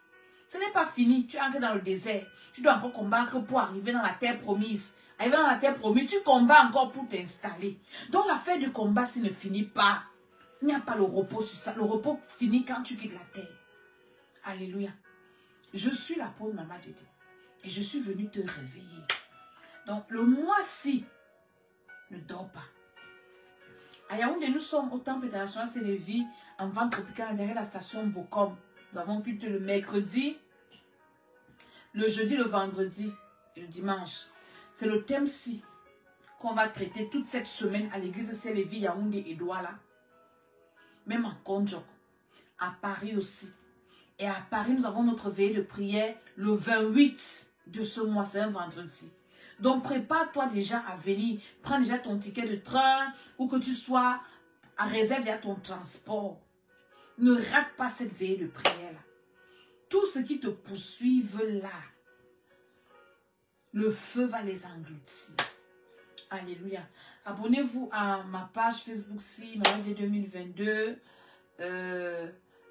ce n'est pas fini. Tu es entré dans le désert. Tu dois encore combattre pour arriver dans la terre promise. Arriver dans la terre promise, tu combats encore pour t'installer. Donc l'affaire du combat, ça ne finit pas. Il n'y a pas le repos sur ça. Le repos finit quand tu quittes la terre. Alléluia. Je suis l'apôtre Maman Dédé. Et je suis venue te réveiller. Donc le mois-ci, ne dors pas. À Yaoundé, nous sommes au Temple international Sénévi, en vente tropicale derrière la station Bokom. Nous avons culte le mercredi, le jeudi, le vendredi et le dimanche. C'est le thème-ci qu'on va traiter toute cette semaine à l'église Sénévi, Yaoundé et Douala. Même en Kondjok. À Paris aussi. Et à Paris, nous avons notre veillée de prière le 28 de ce mois, c'est un vendredi. Donc, prépare-toi déjà à venir. Prends déjà ton ticket de train ou que tu sois à réserve déjà ton transport. Ne rate pas cette veillée de prière-là. Tout ce qui te poursuivent là, le feu va les engloutir. Alléluia. Abonnez-vous à ma page Facebook, Maman Dédé 2022.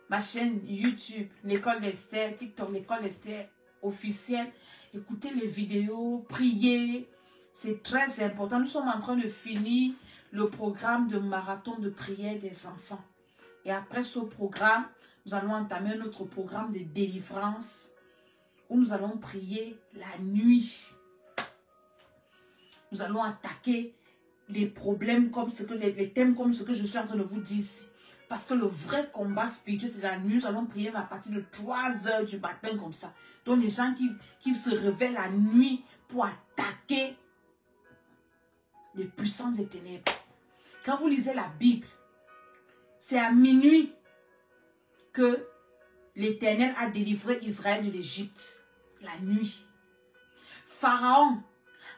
Ma chaîne YouTube, l'école d'Esther, TikTok, l'école d'Esther officielle. Écoutez les vidéos, priez. C'est très important. Nous sommes en train de finir le programme de marathon de prière des enfants. Et après ce programme, nous allons entamer notre programme de délivrance où nous allons prier la nuit. Nous allons attaquer les problèmes comme ce que, les thèmes comme ce que je suis en train de vous dire ici. Parce que le vrai combat spirituel, c'est la nuit. Nous allons prier à partir de 3 heures du matin comme ça. Donc les gens qui se réveillent la nuit pour attaquer les puissances des ténèbres. Quand vous lisez la Bible, c'est à minuit que l'Éternel a délivré Israël de l'Égypte. La nuit. Pharaon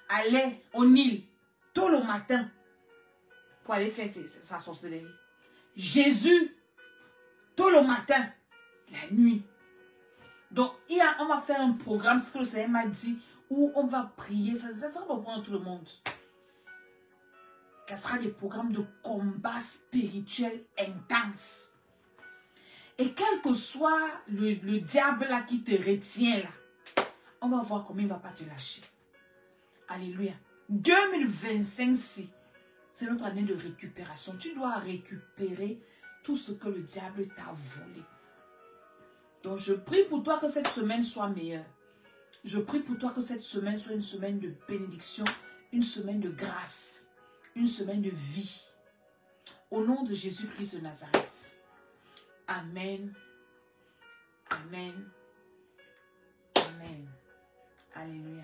allait au Nil tôt le matin pour aller faire sa sorcellerie. Jésus, tôt le matin, la nuit. Donc, on va faire un programme, ce que le Seigneur m'a dit, où on va prier. Ça va prendre tout le monde. Ce sera des programmes de combat spirituel intense. Et quel que soit le diable là qui te retient là, on va voir comment il ne va pas te lâcher. Alléluia. 2025, c'est notre année de récupération. Tu dois récupérer tout ce que le diable t'a volé. Donc je prie pour toi que cette semaine soit meilleure. Je prie pour toi que cette semaine soit une semaine de bénédiction, une semaine de grâce, une semaine de vie. Au nom de Jésus-Christ de Nazareth. Amen. Amen. Amen. Alléluia.